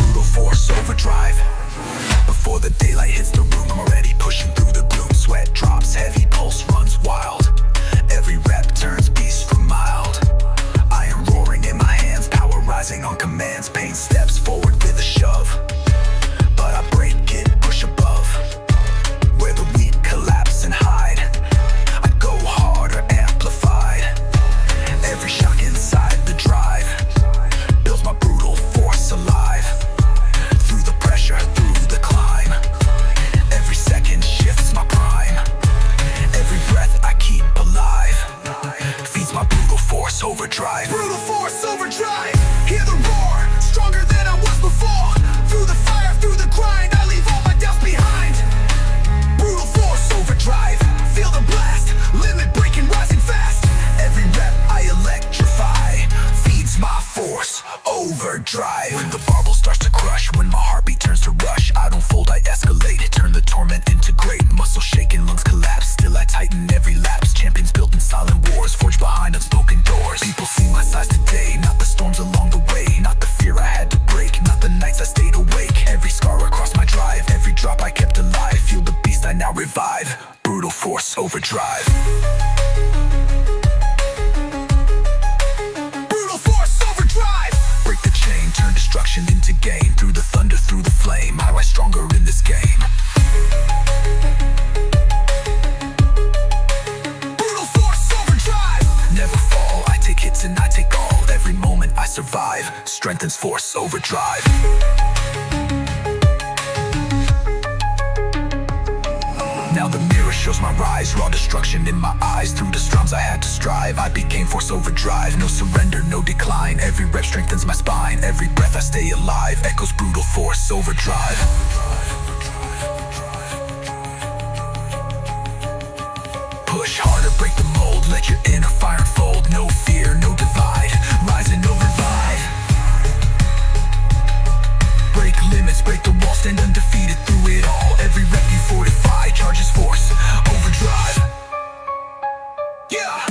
brutal force overdrive. Before the daylight hits the room, I'm already pushing through the gloom. Sweat drops heavy, pulse runs wild. Every rep turns beast from mild. Iron roaring in my hands, power rising on commands. Pain steps forward with a shove, but I break it, push above. Where the weak collapse and hide, I go harder, amplified. Every shock inside the drive builds my brutal force alive. Through the pressure, through the climb, every second shifts my prime. Every breath I keep alive feeds my brutal force overdrive. Brutal force overdrive, hear the roar, stronger than I was before. Through the fire, through the grind, I leave all my doubts behind. Brutal force overdrive, feel the blast, limit breaking, rising fast. Every rep I electrify feeds my force overdrive. When the barbell starts to crush, when my heartbeat turns to rush, I don't fold, I escalate, turn the torment into great. Muscles shaking, lungs collapse, still I tighten every lapse. Champions built in silent wars, forged behind unspoken doors. People see my size today, not the storms along the way, not the fear I had to break, not the nights I stayed awake. Every scar across my drive, every drop I kept alive. Feel the beast I now revive, brutal force overdrive. Brutal force overdrive, break the chain, turn destruction into gain. Through the thunder, through the flame, I rise stronger in this game. Brutal force overdrive, never fall, I take hits and I take all. Every moment I survive strengthens force overdrive. Now the mirror shows my rise, raw destruction in my eyes. Through the storms I had to strive, I became force overdrive. No surrender, no decline, every rep strengthens my spine. Every breath I stay alive, echoes brutal force overdrive. Push harder, break the mold, let your inner fire unfold. No fear, no divide, rise and no revive. Break limits, break the wall, stand undefeated through it all. Every rep you fortify, charges force overdrive. Yeah,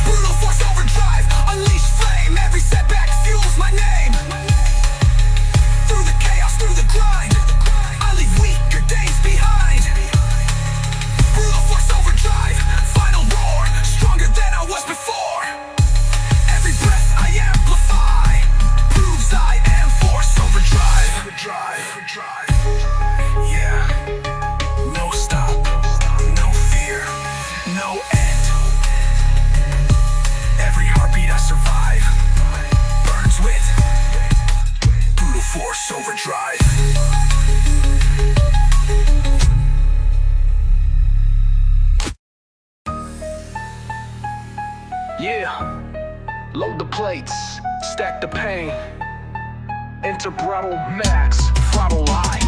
brutal force overdrive, unleash flame. Every setback fuels my name. Through the chaos, through the grind, I leave weaker days behind. Brutal force overdrive, final roar, stronger than I was before. Every breath I amplify proves I am force overdrive. Yeah, no stop, no fear, no end. Every heartbeat I survive burns with brutal force overdrive. Yeah, load the plates, stack the pain, enter throttle max, throttle line.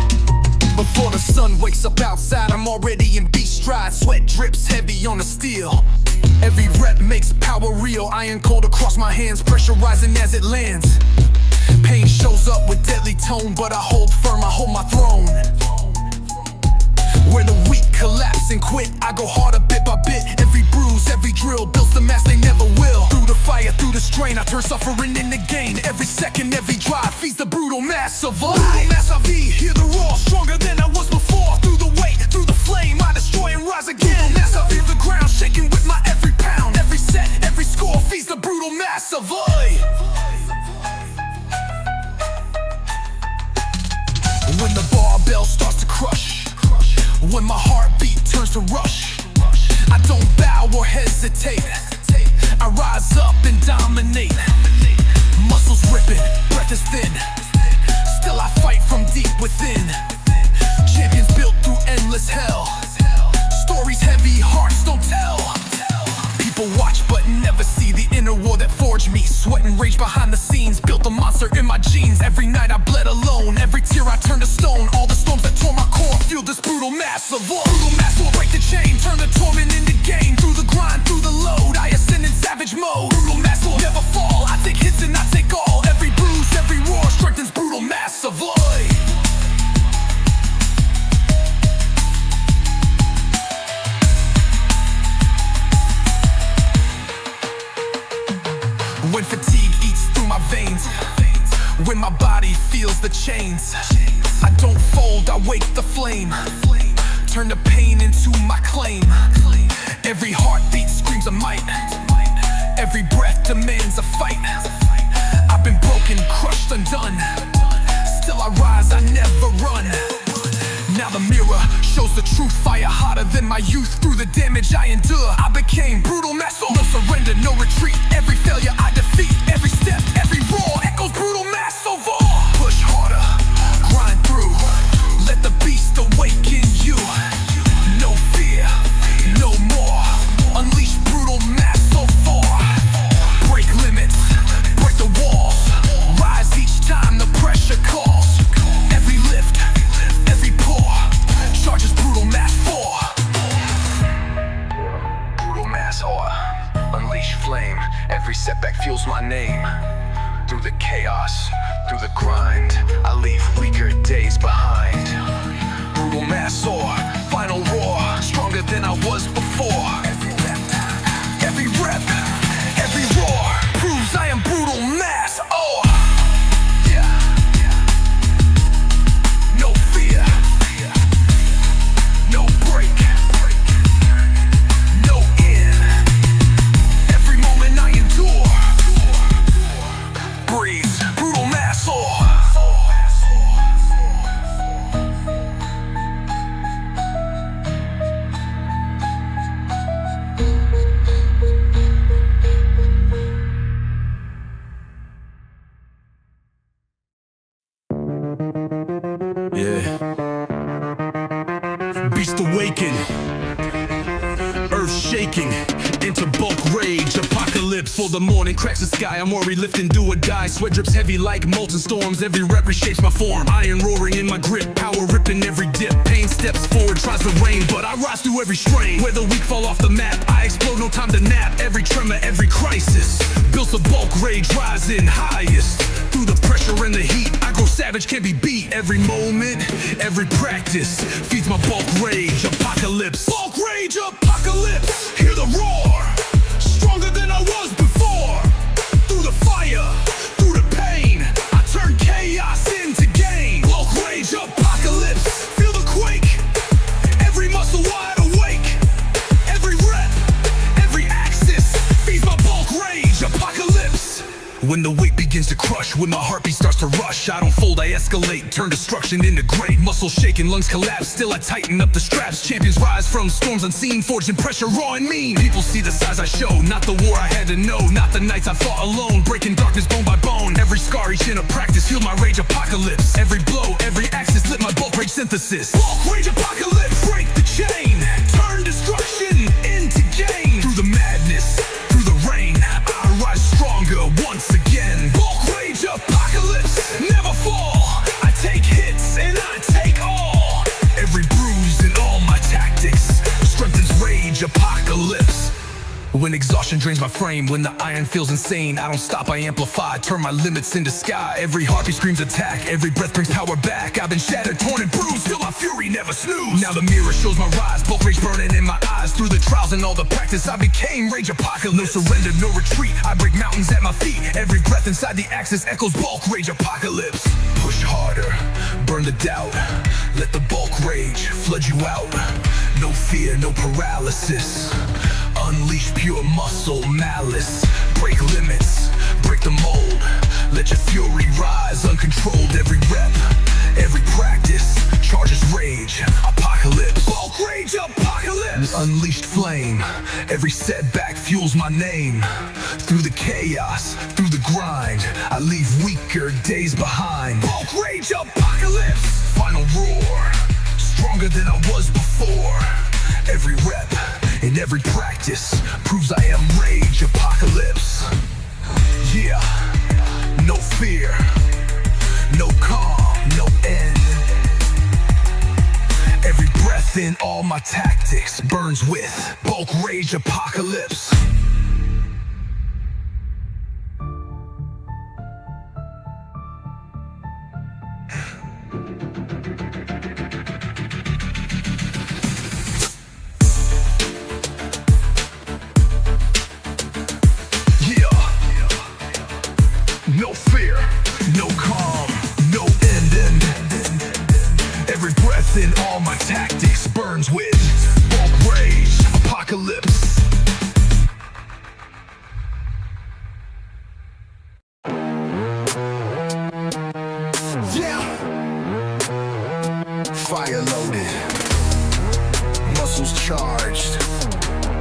Before the sun wakes up outside, I'm already in beast stride. Sweat drips heavy on the steel. Every rep makes power real. Iron cold across my hands, pressure rising as it lands. Pain shows up with deadly tone, but I hold firm, I hold my throne. Where the weak collapse and quit, I go harder bit by bit. Every bruise, every drill builds the mass they never will. Through the fire, through the strain, I turn suffering into gain. Every second, every drive feeds the brutal mass of all. Brutal mass of V, hear the roar, stronger than I was before. Through the weight, through the flame, I destroy and rise again. Mass of the ground, shaking with my every pound. Every set, every score feeds the brutal mass of I. When the barbell starts to crush, when my heartbeat turns to rush, I don't bow or hesitate, I rise up and dominate. Muscles ripping, breath is thin, still I fight from deep within. Champions built through endless hell, stories heavy, hearts don't tell. People watch but never see the inner war that forged me. Sweat and rage behind the scenes, built a monster in my genes. Every night I bled alone, every tear I turned to stone. All the storms that tore my core, feel this brutal mass of all. Brutal mass will break the chain, turn the torment into gain. Through the grind, through the load, I ascend in savage mode. Brutal mass will never fall, I take hits and I take all. Every bruise, every roar strengthens brutal mass of all. When fatigue eats through my veins, when my body feels the chains. I don't fold, I wake the flame. Turn the pain into my claim. Every heartbeat screams a might. Every breath demands a fight. I've been broken, crushed, undone. Still I rise, I never run. Now the mirror shows the truth, fire hotter than my youth. Through the damage I endure, I became brutal muscle. No surrender, no retreat. Every failure I defeat. Every step, every roar echoes brutal mass over. Push harder, grind through. Let the beast awaken you. No fear, no more. Unleash brutal mass so far. Break limits, break the walls. Rise each time the pressure calls. Every lift, every pour, charges brutal mass for. Brutal mass or unleash flame. Every setback fuels my name. Through the chaos, through the grind, I leave weaker days behind. Brutal mass or final roar, stronger than I was before. Every rep, every roar proves I am brutal mass. Oh, yeah. No fear, no break, no end. Every moment I endure. Breathe, brutal mass or. Yeah. Beast awaken, earth shaking into bulk rage, apocalypse. For the morning cracks the sky, I'm already lifting, do or die. Sweat drips heavy like molten storms. Every rep reshapes my form. Iron roaring in my grip, power ripping every dip. Pain steps forward, tries to reign, but I rise through every strain. Where the weak fall off the map, I explode, no time to nap. Every tremor, every crisis builds a bulk rage, rising highest. Through the pressure and the heat, I grow savage, can't be beat. Every moment, every practice feeds my bulk rage, apocalypse. Bulk rage, apocalypse. Hear the roar, stronger than I was before. Through the fire, through the pain, I turn chaos into gain. Bulk rage, apocalypse. Feel the quake, every muscle wide awake. Every rep, every axis feeds my bulk rage, apocalypse. When the weight begins to crush, when my heartbeat starts to rush, I don't fold, I escalate, turn destruction into great. Muscles shaking, lungs collapse, still I tighten up the straps. Champions rise from storms unseen, forging pressure raw and mean. People see the size I show, not the war I had to know. Not the nights I fought alone, breaking darkness bone by bone. Every scar, each in a practice, fueled my rage, apocalypse. Every blow, every axis, lit my bulk rage synthesis. Bulk rage, apocalypse, break the chain. Turn destruction into gain. Through the madness, through the rain, I rise stronger once again. Bulk rage, apocalypse, never fall. I take hits and I take all. Every bruise and all my tactics strengthens rage, apocalypse. When exhaustion drains my frame, when the iron feels insane, I don't stop, I amplify, turn my limits into sky. Every heartbeat screams attack, every breath brings power back. I've been shattered, torn and bruised, still my fury never snooze. Now the mirror shows my rise, bulk rage burning in my eyes. Through the trials and all the practice, I became rage, apocalypse. No surrender, no retreat, I break mountains at my feet. Every breath inside the axis echoes bulk rage, apocalypse. Push harder, burn the doubt, let the bulk rage flood you out. No fear, no paralysis, unleash pure muscle malice. Break limits, break the mold, let your fury rise uncontrolled. Every rep, every practice charges rage, apocalypse. Bulk rage, apocalypse. Unleashed flame, every setback fuels my name. Through the chaos, through the grind, I leave weaker days behind. Bulk rage, apocalypse. Final roar, stronger than I was before. Every rep and every practice proves I am rage, apocalypse. Yeah, no fear, no calm, no end. Every breath in all my tactics burns with bulk rage, apocalypse. No fear, no calm, no within all my tactics burns with bulk rage, apocalypse. Yeah. Fire loaded, muscles charged.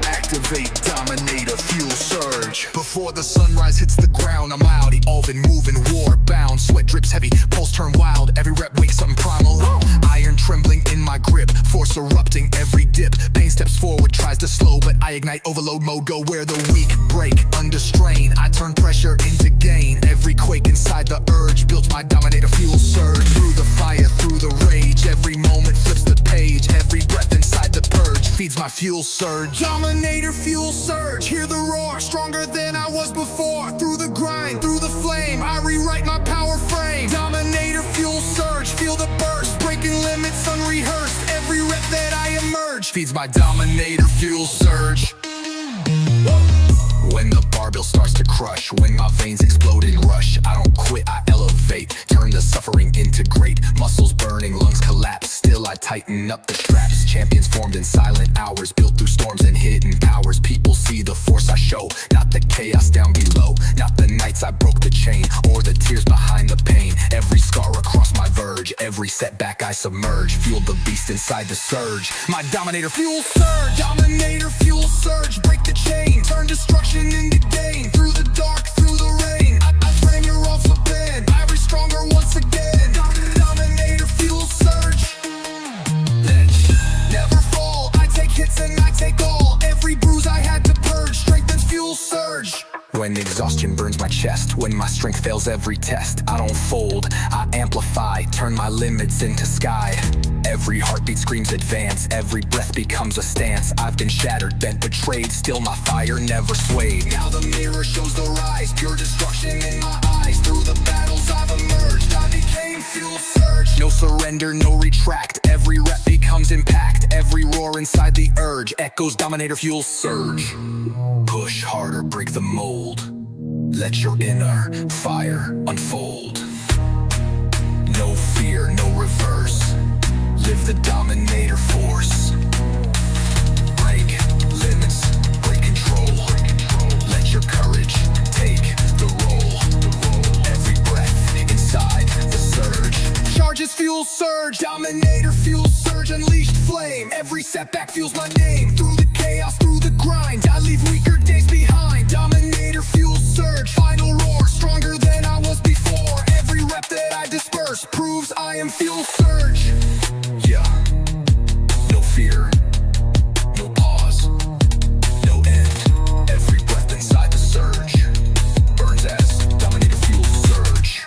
Activate, dominator, fuel surge. Before the sunrise hits the ground, I'm loud, evolving, moving, war bound. Sweat drips heavy, pulse turn wild. Every rep wakes something primal. Iron trembling in my grip, force erupting every dip. Pain steps forward, tries to slow, but I ignite overload mode. Go where the weak break under strain. I turn pressure into gain. Every quake inside the urge built my dominator fuel surge. Through the fire, through the rage, every moment flips the page. Every breath inside the purge feeds my fuel surge. Dominator fuel surge, hear the roar, stronger than I was before. Through the grind, through the flame, I rewrite my power frame. Dominator fuel surge, feel the burst, breaking limits unrehearsed. Every rep that I emerge feeds my dominator fuel surge. When the barbell starts to crush, when my veins explode in rush, I don't quit, I elevate, turn the suffering into great. Muscles burning, lungs collapse, still I tighten up the straps. Champions formed in silent hours, built through storms and hidden powers. People see the force I show, not the chaos down below. Not the nights I broke the chain, or the tears behind the pain. Every scar across my verge, every setback I submerge. Fuel the beast inside the surge, my dominator fuel surge. Dominator fuel surge, break the chain, turn destruction into gain. Through the dark, through the rain, I frame your off a bend. I rise stronger once again. Dominator fuel surge. Never fall, I take hits and I take all. Every bruise I had to purge strengthens fuel surge. When exhaustion burns my chest, when my strength fails every test, I don't fold, I amplify, turn my limits into sky. Every heartbeat screams advance, every breath becomes a stance. I've been shattered, bent, betrayed, still my fire never swayed. Now the mirror shows the rise, pure destruction in my eyes. Through the battles I've emerged, I became fuel surge. No surrender, no retract, every rep becomes impact. Every roar inside the urge echoes dominator fuel surge. Push harder, break the mold, let your inner fire unfold. No fear, no reverse, live the dominator force. Break limits, break control, let your courage take the role. Every breath inside the surge charges fuel surge. Dominator fuel surge, unleashed flame. Every setback fuels my name. Through the chaos, through the grind, I leave weaker days behind. Dominator fuel surge, final roar, stronger than I was before. Every rep that I disperse proves I am fuel surge. Yeah, no fear, no pause, no end. Every breath inside the surge burns as dominator fuel surge.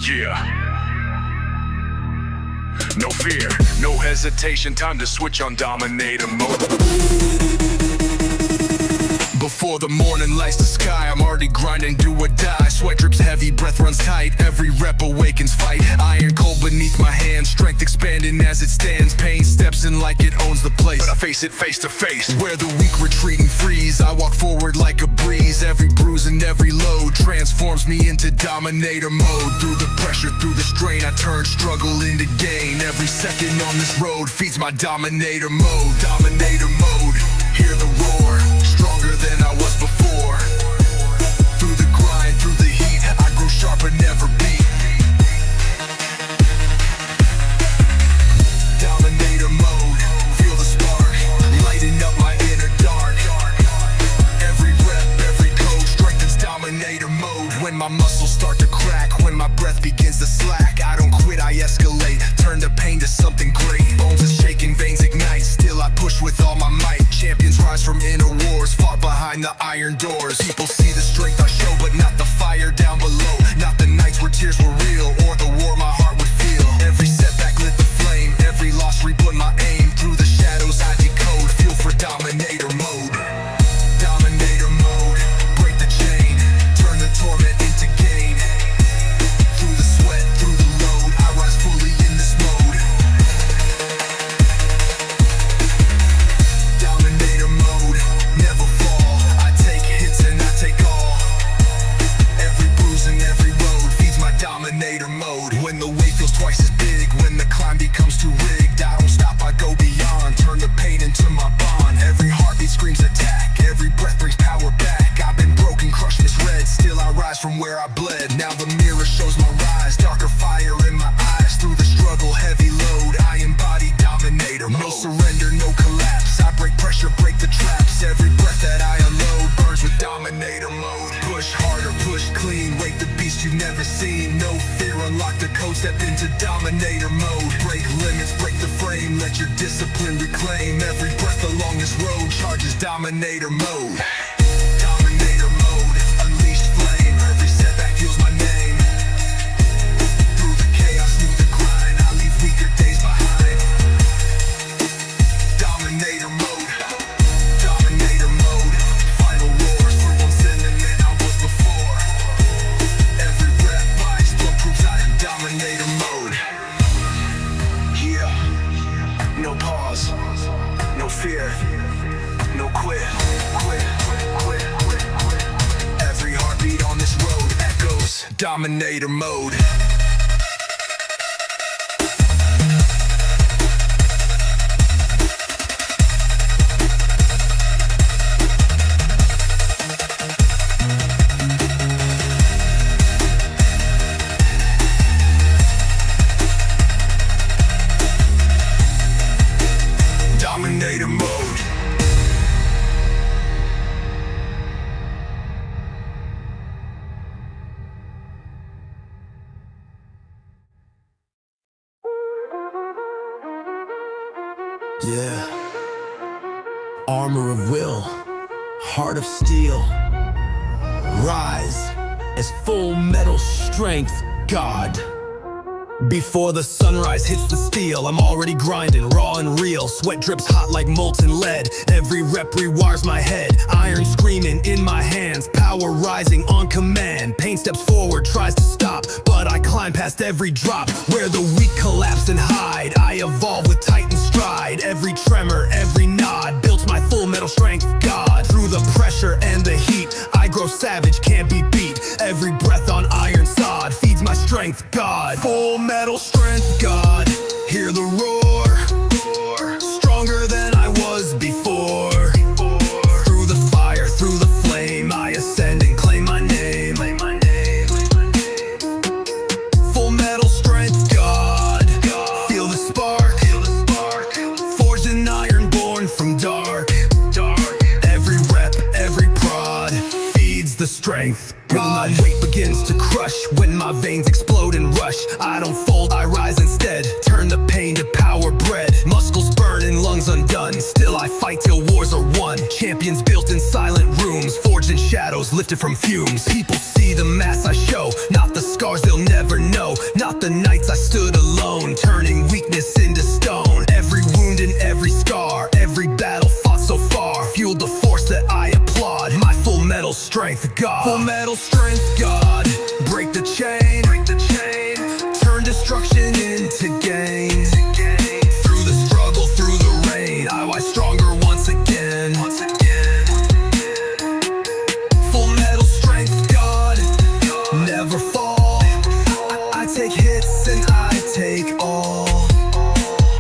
Yeah. No fear, no hesitation, time to switch on dominator mode. Before the morning lights the sky, I'm already grinding, do or die. Sweat drips heavy, breath runs tight, every rep awakens fight. Iron cold beneath my hands, strength expanding as it stands. Pain steps in like it owns the place, but I face it face to face. Where the weak retreat and freeze, I walk forward like a breeze. Every bruise and every load transforms me into dominator mode. Through the pressure, through the strain, I turn struggle into gain. Every second on this road feeds my dominator mode. Dominator mode, hear the roar, stronger than I was before. Through the grind, through the heat, I grow sharper, never beat. Dominator mode, feel the spark, lighting up my inner dark. Every rep, every code strengthens dominator mode. When my muscles start to crack, when my breath begins to slack, I don't quit, I escalate, turn the pain to something great. Bones is shaking, veins ignite, still I push with all my might. Champions rise from inner wars, fought behind the iron let your discipline reclaim every breath along this road. Charges dominator mode. Dominator mode, unleashed flame. Every setback fuels my name. Through the chaos, through the grind, I leave weaker days behind. Dominator mode. Dominator mode. Final roars for once in the man I was before. Every rep I explode proves I am dominator mode. Yeah. No pause. No fear. No quit. Every heartbeat on this road echoes dominator mode. Dominator mode. Yeah. Armor of will, heart of steel. Rise as full metal strength, God. Before the sunrise hits the steel, I'm already grinding, raw and real. Sweat drips hot like molten lead. Every rep rewires my head. Iron screaming in my hands, power rising on command. Pain steps forward, tries to stop, but I climb past every drop. Where the weak collapse and hide, I evolve with titan stride. Every tremor, every nod, built my full metal strength, God. Through the pressure and the heat, I grow savage, can't be beat. Every breath on iron sod feeds my strength, God. Full metal strength, God. Hear the roar, stronger than I was before. Through the fire, through the flame, I ascend and claim my name. Full metal strength, God. Feel the spark, forged in iron, born from dark. Every rep, every prod feeds the strength, God. My weight begins to crush when my veins explode and rush. I don't fold, I rise instead. Turn the pain to power bred. Muscles burn and lungs undone. Still I fight till wars are won. Champions built in silent rooms, forged in shadows, lifted from fumes. People see the mass I show, not the scars they'll never know. Not the nights I stood alone, turning weakness into stone. Every wound and every scar, every battle fought so far, fueled the force that I applaud. My full metal strength, God. Full metal strength, God. Break the chain. Turn destruction into gain. Through the struggle, through the rain, I rise stronger once again. Full metal strength, God. Never fall. I take hits and I take all.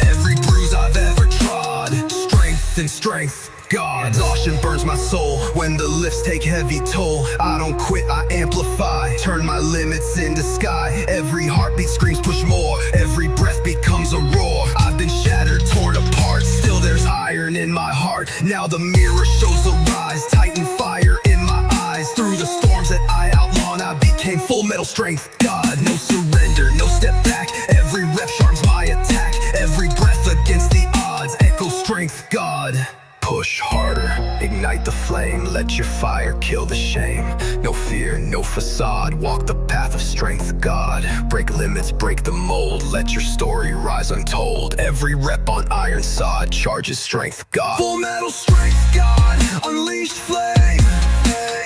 Every bruise I've ever trod, strength and strength, God. Exhaustion burns my soul when the lifts take heavy toll. I don't quit, I amplify, turn my limits into sky. Every heartbeat screams push more, every breath becomes a roar. I've been shattered, torn apart, still there's iron in my heart. Now the mirror shows the rise, titan fire in my eyes. Through the storms that I outlawed, I became full metal strength, God. No surrender, no step back, every rep sharpens my attack. Every breath against the odds, echo strength, God. Push harder, ignite the flame, let your fire kill the shame. No fear, no facade, walk the path of strength, God. Break limits, break the mold, let your story rise untold. Every rep on iron sod charges strength, God. Full metal strength, God, unleashed flame.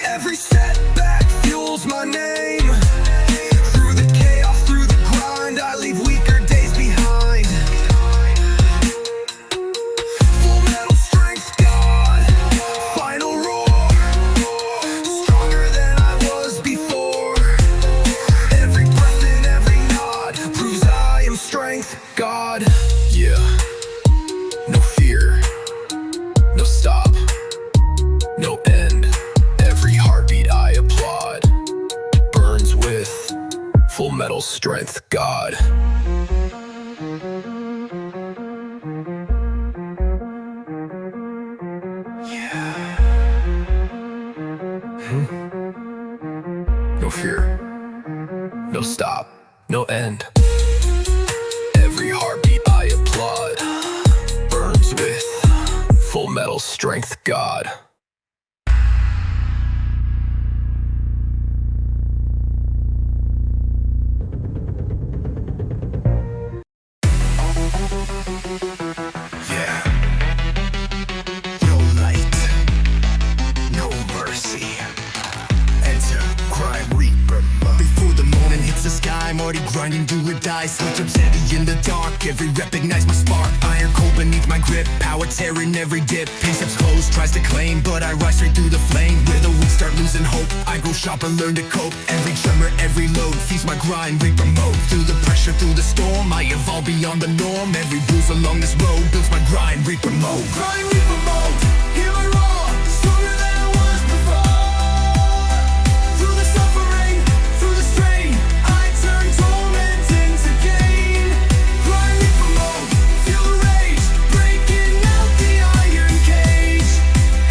Every setback fuels my name. Through the chaos, through the grind, I leave weaker days behind. Full metal strength, God. Final roar, stronger than I was before. Every breath and every nod proves I am strength, God. Yeah. No fear, no stop, no end. Every heartbeat I applaud burns with full metal strength, God. Yeah. No fear, no stop, no end. Every heartbeat I applaud metal strength god. Yeah. No light, no mercy. Enter Crime Reaper mode. Before the morning hits the sky, I'm already grinding, do or die. Switch-ups heavy in the dark, every rep ignites my spark. Iron cold beneath my grip, power tearing every dip. Pace-ups close, tries to claim, but I rise straight through the flame. Where the weak start losing hope, I go sharper, learn to cope. Every tremor, every load, feeds my grind, Reaper mode. Through the pressure, through the storm, I evolve beyond the norm. Every bruise along this road builds my grind, Reaper mode. Grind, Reaper mode, here I roar, stronger than I was before. Through the suffering, through the strain, I turn torment into gain. Grind, Reaper mode, feel the rage, breaking out the iron cage.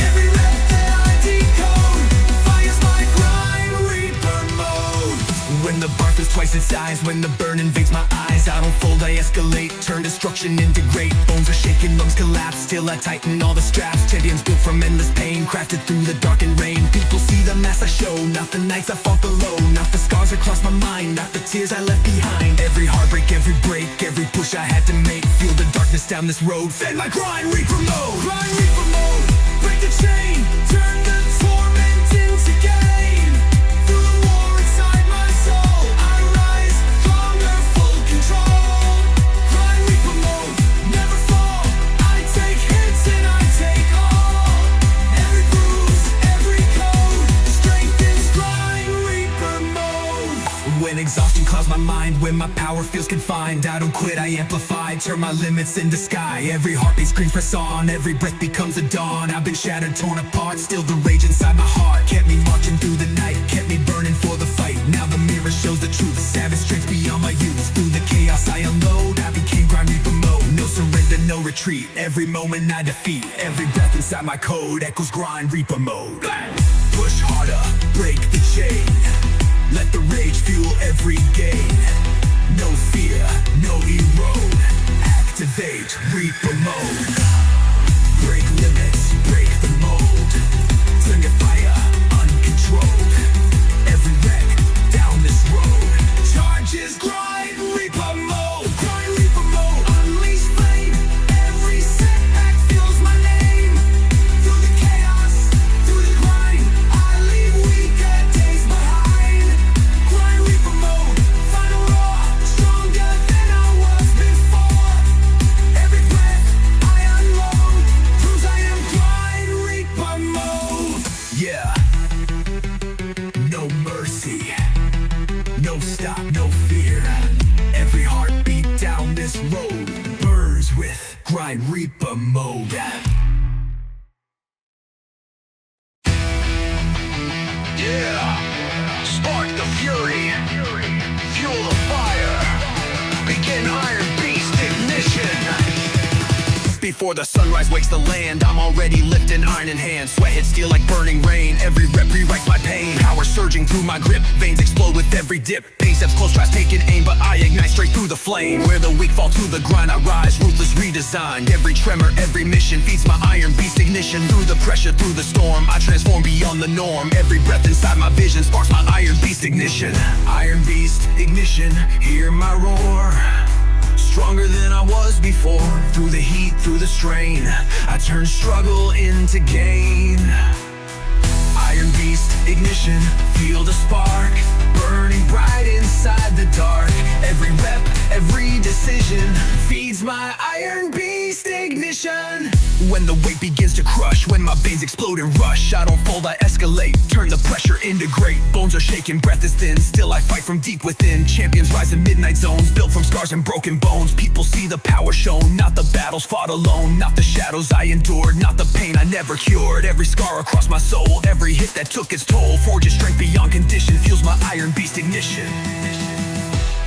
Every rep that I decode, fires my grind, Reaper mode. When the bar feels twice its size, when the burn invades my eyes, I don't fold, I escalate, turn destruction into great. Bones are shaking, lungs collapse, still I tighten all the straps. Champions built from endless pain, crafted through the dark and rain. People see the mass I show, not the nights I fought below, not the scars across my mind, not the tears I left behind. Every heartbreak, every break, every push I had to make. Feel the darkness down this road, fed my grind, Reaper mode. Grind, Reaper mode, break the chain, turn the torment into gain. Through the war inside my soul, I rise, stronger, full control. Grind, Reaper mode, never fall. I take hits and I take all. Every bruise, every code, strengthens grind, Reaper mode. When exhaustion clouds my mind, when my power feels confined, I don't quit, I amplify, turn my limits into sky. Every heartbeat screams press on, every breath becomes a dawn. I've been shattered, torn apart, still the rage inside my heart kept me marching through the night, kept me burning for the fight. Now the mirror shows the truth, savage strength beyond my youth. Through the chaos I unload, I became grind, Reaper mode. No surrender, no retreat, every moment I defeat. Every breath inside my code echoes grind, Reaper mode. Push harder, break the chain, let the rage fuel every gain. No fear, no erode, activate Reaper mode. Break limits, break the mold, turn your fire uncontrolled. Every wreck down this road, charges grind, Reaper mode. Grind, Reaper mode, unleash flame. Every setback feels my name. Through the chaos, through the grind, I leave weaker days behind. Grind, Reaper mode, final roar, stronger than I was before. Every breath I unload proves I am grind, Reaper mode. Yeah. No mercy, no stop, no fear. Every heartbeat down this road burns with grind, Reaper mode. Yeah, spark the fury, fuel the fire, begin Iron Beast ignition. Before the sunrise wakes the land, I'm already lifting iron in hand. Sweat hits steel like burning rain, every rep rewrites my pain. Power surging through my grip, veins explode with every dip. Pace-ups close, tries taking aim, but I ignite straight through the flame. Where the weak fall to the grind, I rise, ruthless redesign. Every tremor, every mission feeds my Iron Beast ignition. Through the pressure, through the storm, I transform beyond the norm. Every breath inside my vision sparks my Iron Beast ignition. Iron Beast ignition, hear my roar. Stronger than I was before. Through the heat, through the strain, I turn struggle into gain. Iron Beast ignition, feel the spark, burning bright inside the dark. Every rep, every decision feeds my Iron Beast ignition. When the weight begins to crush, when my veins explode and rush, I don't fold, I escalate, turn the pressure into great. Bones are shaking, breath is thin, still I fight from deep within. Champions rise in midnight zones, built from scars and broken bones. People see the power shown, not the battles fought alone, not the shadows I endured, not the pain I never cured. Every scar across my soul, every hit that took its toll, forges strength beyond condition, fuels my Iron Beast ignition.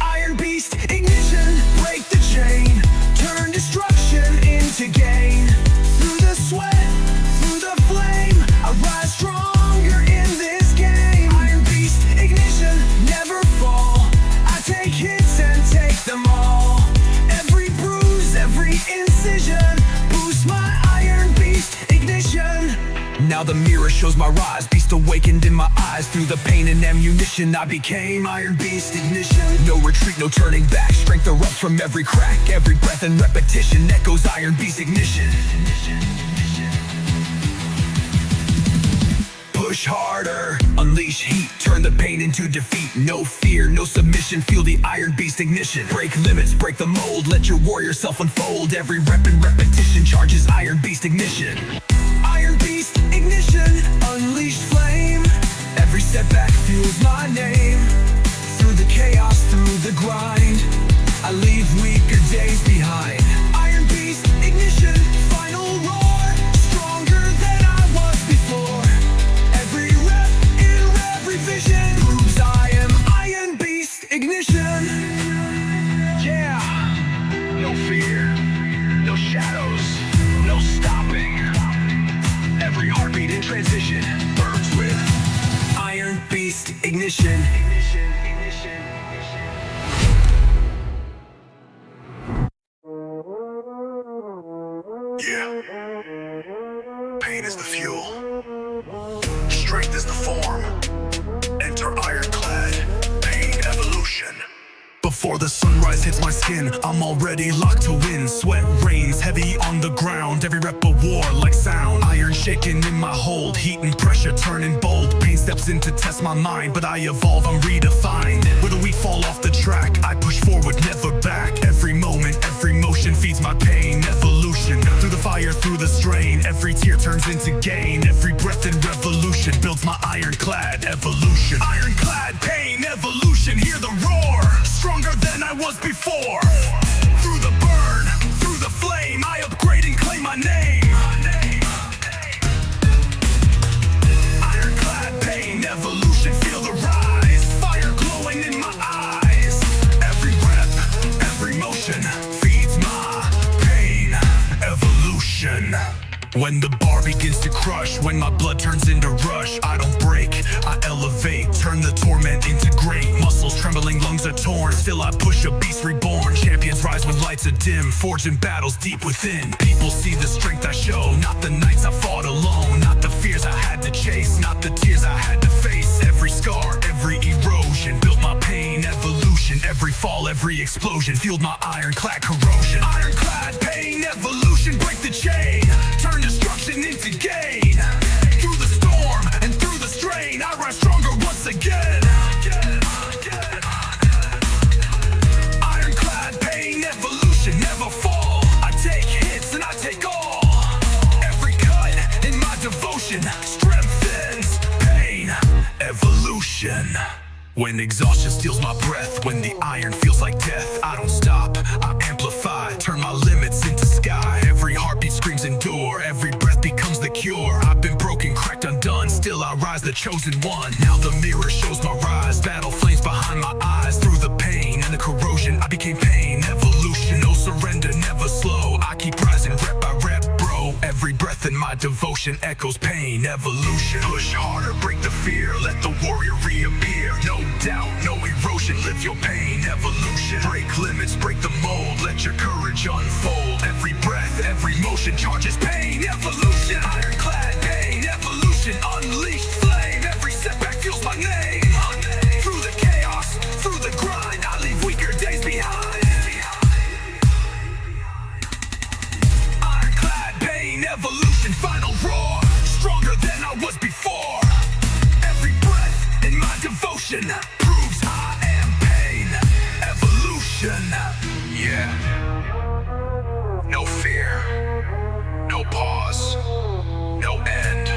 Iron Beast ignition, break the chain, turn destruction into gain. Through the sweat, through the flame, I rise stronger in this game. Iron Beast ignition, never fall. I take hits and take them all. Every bruise, every incision boosts my Iron Beast ignition. Now the mirror shows my rise, beast awakened in my eyes. Through the pain and ammunition, I became Iron Beast ignition. No retreat, no turning back, strength erupts from every crack. Every breath and repetition echoes Iron Beast ignition. Push harder, unleash heat, turn the pain into defeat. No fear, no submission, feel the Iron Beast ignition. Break limits, break the mold, let your warrior self unfold. Every rep and repetition charges Iron Beast ignition. Iron Beast ignition, unleashed flame. Every setback fuels my name. Through the chaos, through the grind, I leave weaker days behind. Iron Beast ignition, final roar, stronger than I was before. Every rep in every vision proves I am Iron Beast ignition. Yeah, no fear, no shadows, no stopping. Every heartbeat in transition burns with Iron Beast ignition. Yeah. Pain is the fuel. Strength is the form. Enter ironclad. Pain evolution. Before the sunrise hits my skin, I'm already locked to win. Sweat rains heavy on the ground, every rep a war like sound. Iron shaking in my hold, heat and pressure turning bold. Pain steps in to test my mind, but I evolve, I'm redefined. Where the weak fall off the track, I push forward, never back. Every moment, every motion feeds my pain, evolution. Through the fire, through the strain, every tear turns into gain. Every breath in revolution builds my ironclad evolution. Ironclad pain evolution, hear the roar. Stronger than I was before. Through the burn, through the flame, I upgrade and claim my name. Ironclad pain evolution, feel the rise. Fire glowing in my eyes. Every rep, every motion feeds my pain evolution. When the bar begins to crush, when my blood turns into rush, I don't break, I elevate, turn the torment into great. Muscles trembling, lungs are torn, still I push a beast reborn. Champions rise when lights are dim, forging battles deep within. People see the strength I show, not the nights I fought alone. Not the fears I had to chase, not the tears I had to face. Every scar, every erosion, built my pain evolution. Every fall, every explosion, fueled my ironclad corrosion. Ironclad pain evolution, break the chain. Turn destruction into gain. Through the storm and through the strain, I rise stronger once again. Ironclad pain evolution, never fall. I take hits and I take all. Every cut in my devotion strengthens pain evolution. When exhaustion steals my breath, when the iron feels like death, I don't stop, I amplify, turn my limits into sky. Every heartbeat screams endure, every breath becomes the cure. I've been broken, cracked, undone, still I rise the chosen one. Now the mirror shows my rise, battle flames behind my eyes. Through the pain and the corrosion, I became pain evolution. No surrender, never slow, I keep rising rep by rep, bro. Every breath in my devotion echoes pain evolution. Push harder, break the fear, let the warrior reappear. No doubt, no erosion, live your pain evolution. Break limits, break the mold, let your courage unfold. Every breath, every motion charges pain evolution. Ironclad pain evolution, unleashed flame. Every setback fuels my name. Through the chaos, through the grind, I leave weaker days behind. Ironclad pain evolution, final roar, stronger than I was before. Every breath in my devotion proves I am pain evolution. Yeah. No fear, no pause, no end.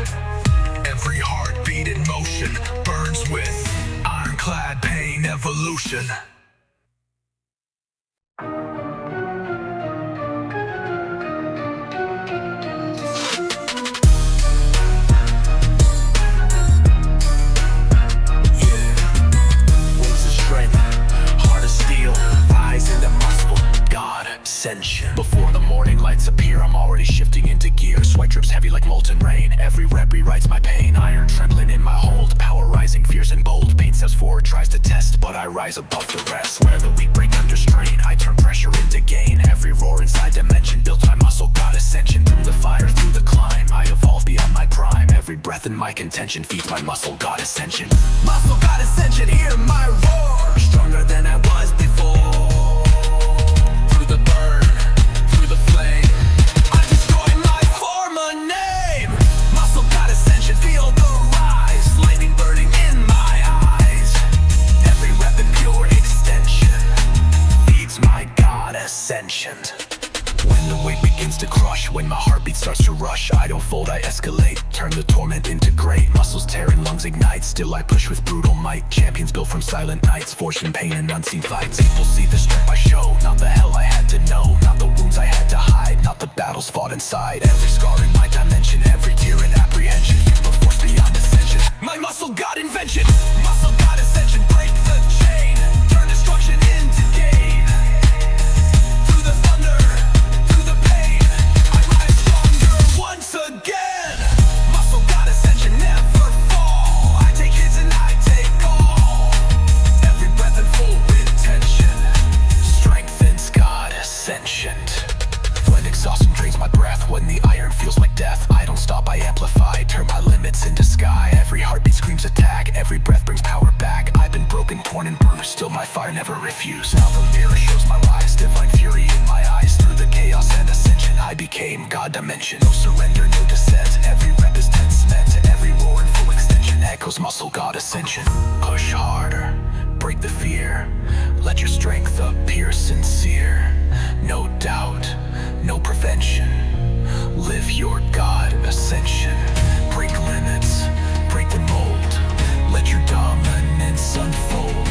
Every heartbeat in motion burns with ironclad pain evolution. Before the morning lights appear, I'm already shifting into gear. Sweat drips heavy like molten rain. Every rep rewrites my pain. Iron trembling in my hold, power rising, fierce and bold. Pain steps forward, tries to test, but I rise above the rest. Where the weak break under strain, I turn pressure into gain. Every roar inside dimension built my muscle, got ascension. Through the fire, through the climb, I evolve beyond my prime. Every my contention, feeds my muscle god ascension. Muscle God ascension, hear my roar. Stronger than I was before. Through the burn, through the flame, I destroy my former name. Muscle god ascension, feel the rise. Lightning burning in my eyes. Every rep in pure extension feeds my god ascension. When the weight begins to crush, when my heartbeat starts to rush, I don't fold, I escalate, turn the torment into great. Muscles tear and lungs ignite, still I push with brutal might. Champions built from silent nights, forged in pain and unseen fights. People see the strength I show, not the hell I had to know, not the wounds I had to hide, not the battles fought inside. Every scar in my dimension, every tear in apprehension, feel the force beyond ascension. My muscle God invention, muscle God ascension, break the chain, turn destruction into gain. Through the thunder, once again, muscle God ascension, never fall. I take hits and I take all. Every breath in full intention strengthens God ascension. When exhaustion drains my breath, when the iron feels like death, I don't stop, I amplify, turn my limits into sky. Every heartbeat screams attack, every breath brings power back. I've been broken, torn and bruised, still my fire never refused. Now the mirror shows my rise, divine fury in my eyes. Through the chaos and ascension, I became God dimension. No surrender, no dissent, every rep is tense meant. Every roar in full extension echoes muscle God ascension. Push harder, break the fear, let your strength appear sincere. No doubt, no prevention, live your God ascension. Break limits, break the mold, let your dominance unfold.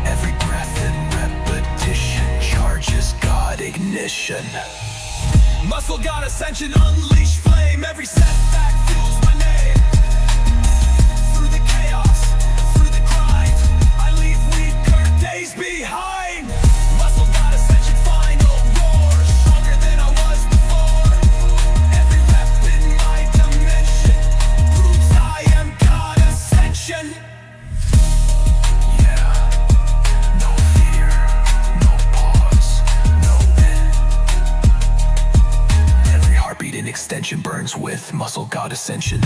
Every breath and repetition charges God ignition. Muscle God ascension, unleash flame. Every setback fuels my name. Through the chaos, through the grind, I leave weaker days behind. Muscle God ascension, final roar. Stronger than I was before. Every rep in my dimension proves I am God ascension. Yeah, no fear, no pause, no end. Every heartbeat in extension burns with muscle God ascension.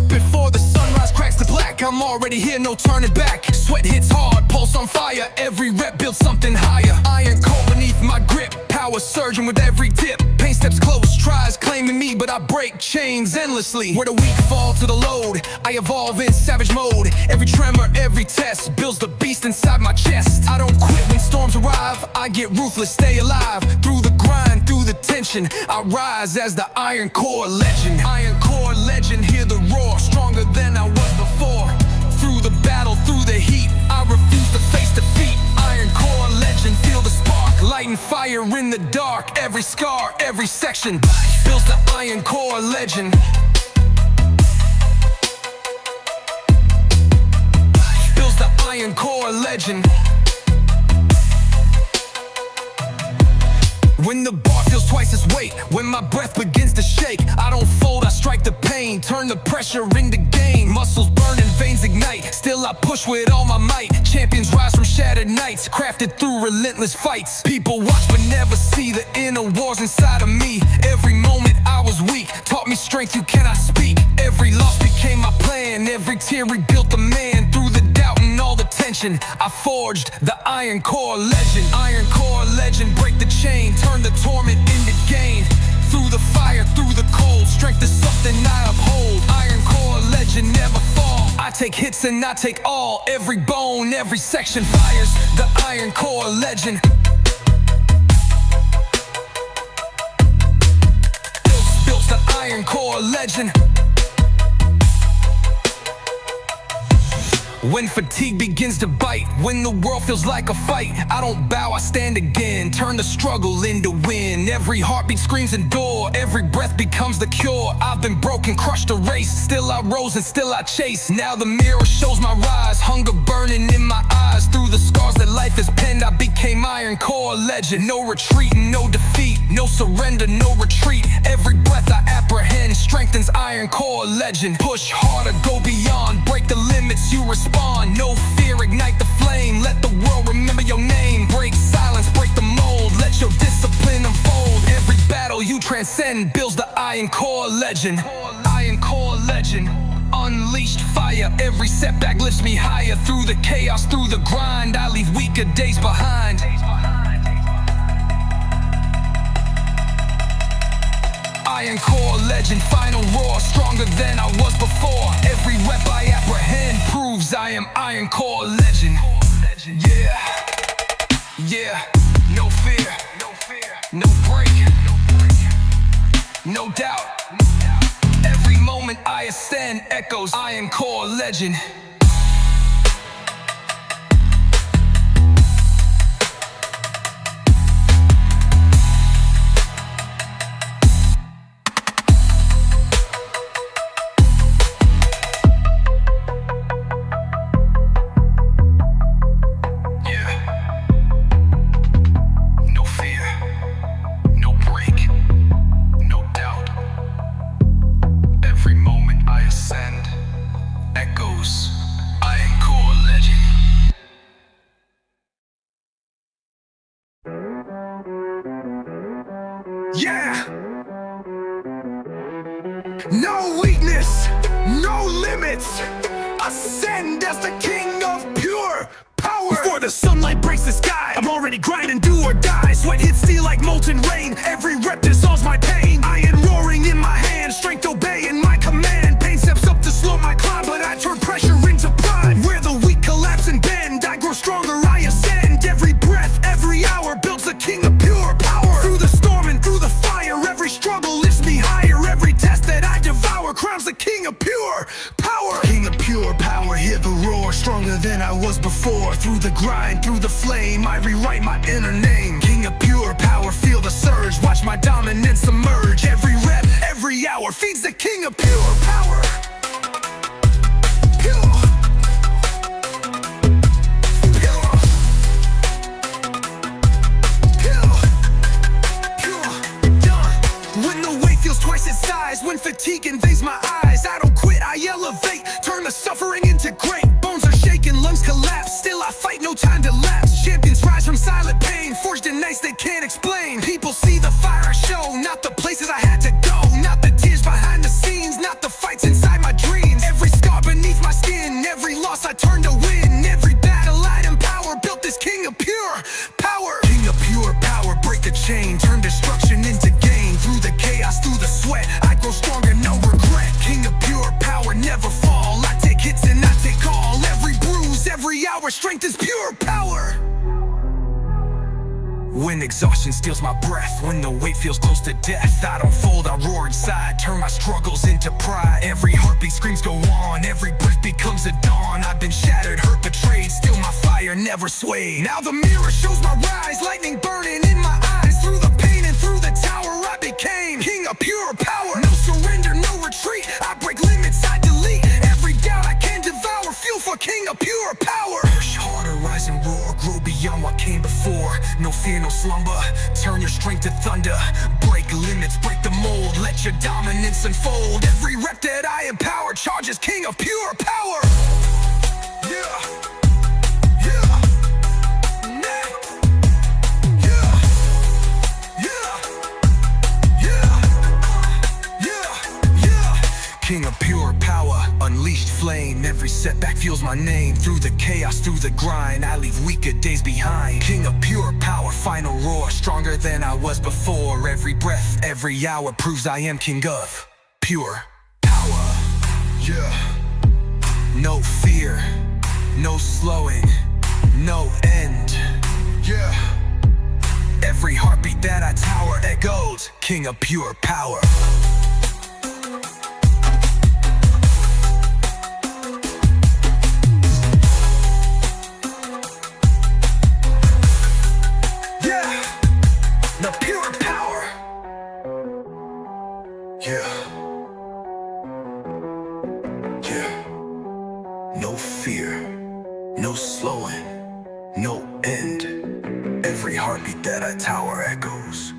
Before the sunrise cracks the black, I'm already here, no turning back. Sweat hits hard, pulse on fire, every rep builds something higher. Iron cold beneath my grip, power surging with every dip. Pain steps close, tries claiming me, but I break chains endlessly. Where the weak fall to the load, I evolve in savage mode. Every tremor, every test builds the beast inside my chest. I don't quit when storms arrive, I get ruthless, stay alive. Through the grind, through the tension, I rise as the Iron Core legend. Iron Core legend, hear the roar, stronger than I was before. Through the battle, through the heat, I refuse to face defeat. Iron Core legend, feel the spark, lighting fire in the dark. Every scar, every section builds the Iron Core legend. Builds the Iron Core legend. When the bar feels twice its weight, when my breath begins to shake, I don't fold, I strike the pain, turn the pressure into gain. Muscles burn and veins ignite, still I push with all my might. Champions rise from shattered nights, crafted through relentless fights. People watch but never see the inner wars inside of me. Every moment I was weak, taught me strength you cannot speak. Every loss became my plan, every tear rebuilt the man. Through the doubt and all the tension, I forged the Iron Core legend. Iron Core legend, break the chain, turn the torment into gain. Through the fire, through the cold, strength is something I uphold. Iron Core legend, never fall. I take hits and I take all. Every bone, every section fires the Iron Core legend. Built the Iron Core legend. When fatigue begins to bite, when the world feels like a fight, I don't bow, I stand again. Turn the struggle into win. Every heartbeat screams endure, every breath becomes the cure. I've been broken, crushed, erased, still I rose and still I chase. Now the mirror shows my rise, hunger burning in my eyes. Through the scars that life has penned, I became Iron Core legend. No retreating, no defeat, no surrender, no retreat. Every breath I apprehend strengthens Iron Core legend. Push harder, go beyond, break the limits, you respond. No fear, ignite the flame, let the world remember your name. Break silence, break the mold, let your discipline unfold. Every battle you transcend builds the Iron Core legend. Iron Core legend, unleashed fire. Every setback lifts me higher. Through the chaos, through the grind, I leave weaker days behind. Iron Core legend, final roar, stronger than I was before. Every rep I apprehend proves I am Iron Core legend. Yeah, yeah, no fear, no break, no doubt. Every moment I ascend echoes Iron Core legend. Yeah! No weakness, no limits. Ascend as the king of pure power. Before the sunlight breaks the sky, I'm already grinding, do or die. Sweat hits steel like molten rain. Every rep dissolves my pain. Iron roaring in my hand, strength obeying my command. Pain steps up to slow my climb, but I turn pressure into pride. Where the weak collapse and bend, I grow stronger, I ascend. Every breath, every hour builds a king of pure power. Through the storm and through the fire, every struggle lifts me higher. Every test that I devour crowns the king of pure power. King of pure power, hear the roar, stronger than I was before. Through the grind, through the flame, I rewrite my inner name. King of pure power, feel the surge, watch my dominance emerge. Every rep, every hour feeds the king of pure power. When fatigue invades my eyes, I don't quit, I elevate. Turn the suffering into great. Bones are shaking, lungs collapse. Still I fight, no time to lapse. Champions rise from silent pain, forged in nights they can't explain. People see the fire I show, not the places I had to go. Not the tears behind the scenes, not the fights inside my dreams. Every scar beneath my skin, every loss I turned to win. Every battle I'd empower, built this king of pure power. King of pure power, break the chain, turn destruction into gain. Through the chaos, through the sweat, I grow stronger, no regret. King of pure power, never fall. I take hits and I take all. Every bruise, every hour, strength is pure power. When exhaustion steals my breath, when the weight feels close to death, I don't fold, I roar inside, turn my struggles into pride. Every heartbeat screams go on, every breath becomes a dawn. I've been shattered, hurt, betrayed, still my fire never swayed. Now the mirror shows my rise, lightning burning in my eyes. Through the pain and through the tower, I became king of pure power. No surrender, no retreat, I break limits, I delete. Every doubt I can devour, fuel for king of pure power. Push harder, rise and roar, grow beyond what came before. No fear, no slumber, turn your strength to thunder. Break limits, break the mold, let your dominance unfold. Every rep that I empower charges king of pure power. Yeah. King of pure power, unleashed flame. Every setback fuels my name. Through the chaos, through the grind, I leave weaker days behind. King of pure power, final roar, stronger than I was before. Every breath, every hour proves I am king of pure power. Yeah. No fear, no slowing, no end. Yeah. Every heartbeat that I tower echoes king of pure power. Yeah. Yeah. No fear, no slowing, no end. Every heartbeat that I tower echoes.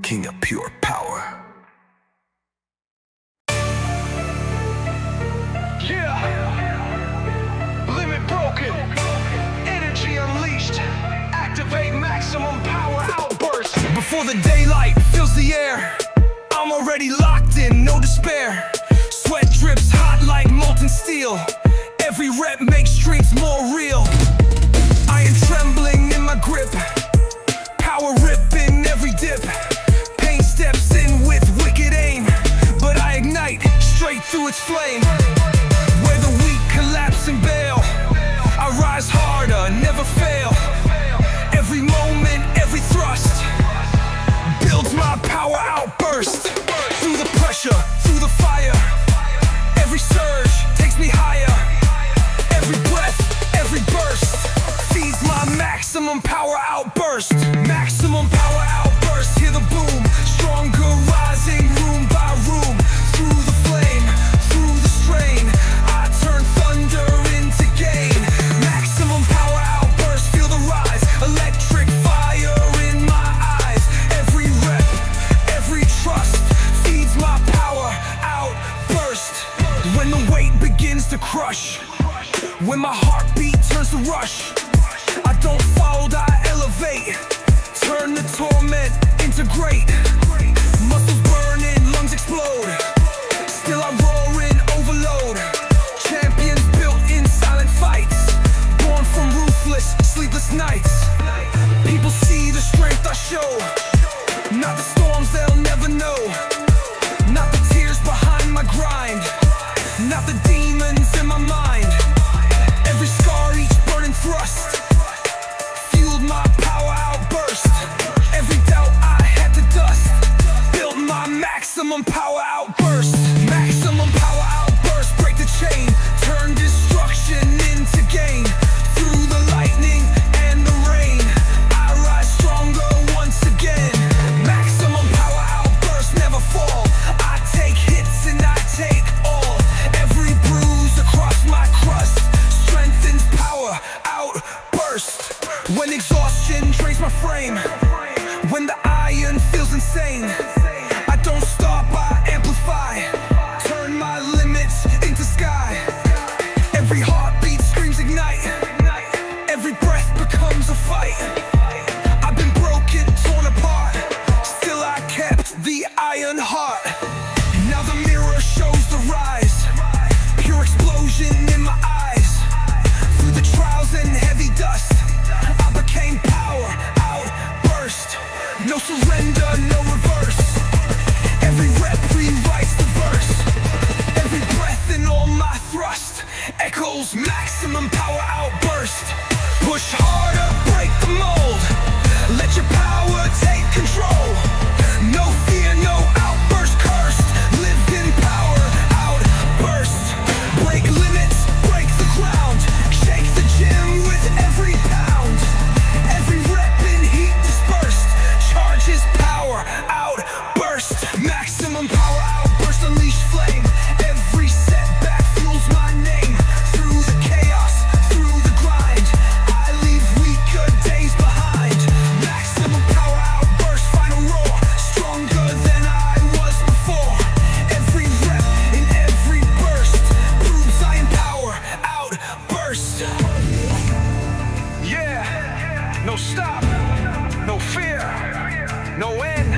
King of pure power. Yeah, limit broken, energy unleashed, activate maximum power outburst. Before the daylight fills the air, I'm already locked in, no despair. Sweat drips hot like molten steel. Every rep makes streets more real. Iron trembling in my grip, power ripping every dip. Pain steps in with wicked aim, but I ignite straight through its flame. Where the weak collapse and bail, I rise harder, never fail. Every moment, every thrust builds my power outburst. Through the pressure, through the fire, every surge takes me higher. Every breath, every burst feeds my maximum power outburst. Maximum power outburst, hear the boom. Stronger rising room by room. Through the flame, through the strain, I turn thunder into gain. Maximum power outburst, feel the rise. Electric fire in my eyes. Every rep, every trust feeds my power outburst. When the weight begins to crush, when my heartbeat turns to rush, I don't fold, I elevate. Turn the torment into great. Muscles burning, lungs explode. Still I roar in overload. Champions built in silent fights, born from ruthless, sleepless nights. People see the strength I show, not the storms they'll never know. Not the tears behind my grind, not the demons in my mind. Every scar, each burning thrust fueled my power outburst. Every doubt I had to dust built my maximum power outburst. Maximum power outburst, break the chain, turn destruction into gain. Through the lightning and the rain, I rise stronger once again. Maximum power outburst, never fall. I take hits and I take all. Every bruise across my crust strengthens power outburst. When exhaustion drains my frame, when the iron feels insane, I don't stop, I amplify. Turn my limits into sky. Every heartbeat screams ignite. Every breath becomes a fight. I've been broken, torn apart, still I kept the iron heart. Now the mirror shows the rise, pure explosion in my eyes. Through the trials and heavy dust, I became power outburst. No surrender, no reverse. Every rep rewrites the verse. Every breath and all my thrust echoes maximum power outburst. Push harder, break the mold. Let your power take control. No fear, no outburst cursed. Live in power outburst. Break limits, break the ground. Shake the gym with every pound. Every rep in heat dispersed charges power outburst. Maximum power outburst, unleash flame. Every setback fuels my name. Through the chaos, through the grind, I leave weaker days behind. Maximum power outburst, final roar. Stronger than I was before. Every rep in every burst proves I am power outburst. Yeah, no stop, no fear, no end.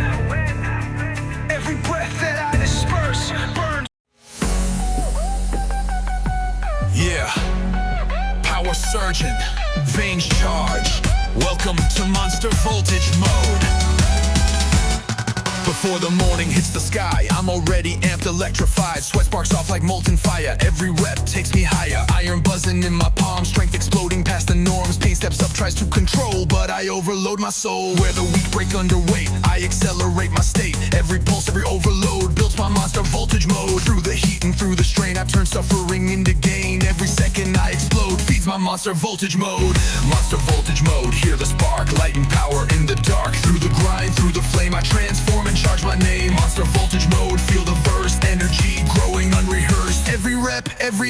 Every breath that I disperse burns. Yeah. Power surgeon, veins charge. Welcome to monster voltage mode. Before the morning hits the sky, I'm already amped, electrified. Sweat sparks off like molten fire. Every rep takes me higher. Iron buzzing in my palms, strength exploding past the norms. Pain steps up, tries to control, but I overload my soul. Where the weak break underweight, I accelerate my state. Every pulse, every overload builds my monster voltage mode. Through the heat and through the strain, I turn suffering into gain. Every second I explode feeds my monster voltage mode. Monster voltage mode, hear the spark, light and power in the dark. Through the grind, through the flame, I transform and charge my name.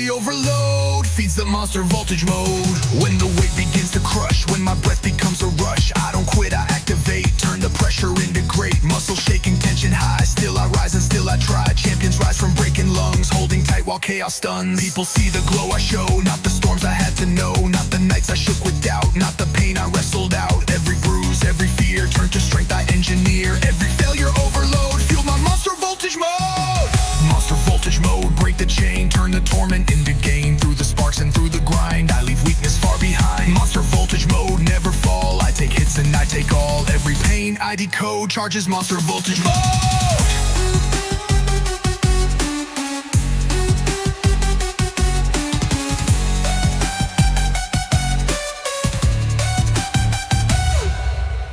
Calorie overload feeds the monster voltage mode. When the weight begins to crush, when my breath becomes a rush, I don't quit, I activate, turn the pressure into great. Muscle shaking, tension high, still I rise and still I try. Champions rise from breaking lungs, holding tight while chaos stuns. People see the glow I show, not the storms I had to know, not the nights I shook with doubt, not the pain I wrestled out. Every bruise, every fear turned to strength I engineer. Every failure overload fueled my monster voltage mode. Monster voltage mode, break the chain, turn the torment into gain. Through the sparks and through the grind, I leave weakness far behind. Monster voltage mode, never fall, I take hits and I take all. Every pain I decode charges monster voltage mode.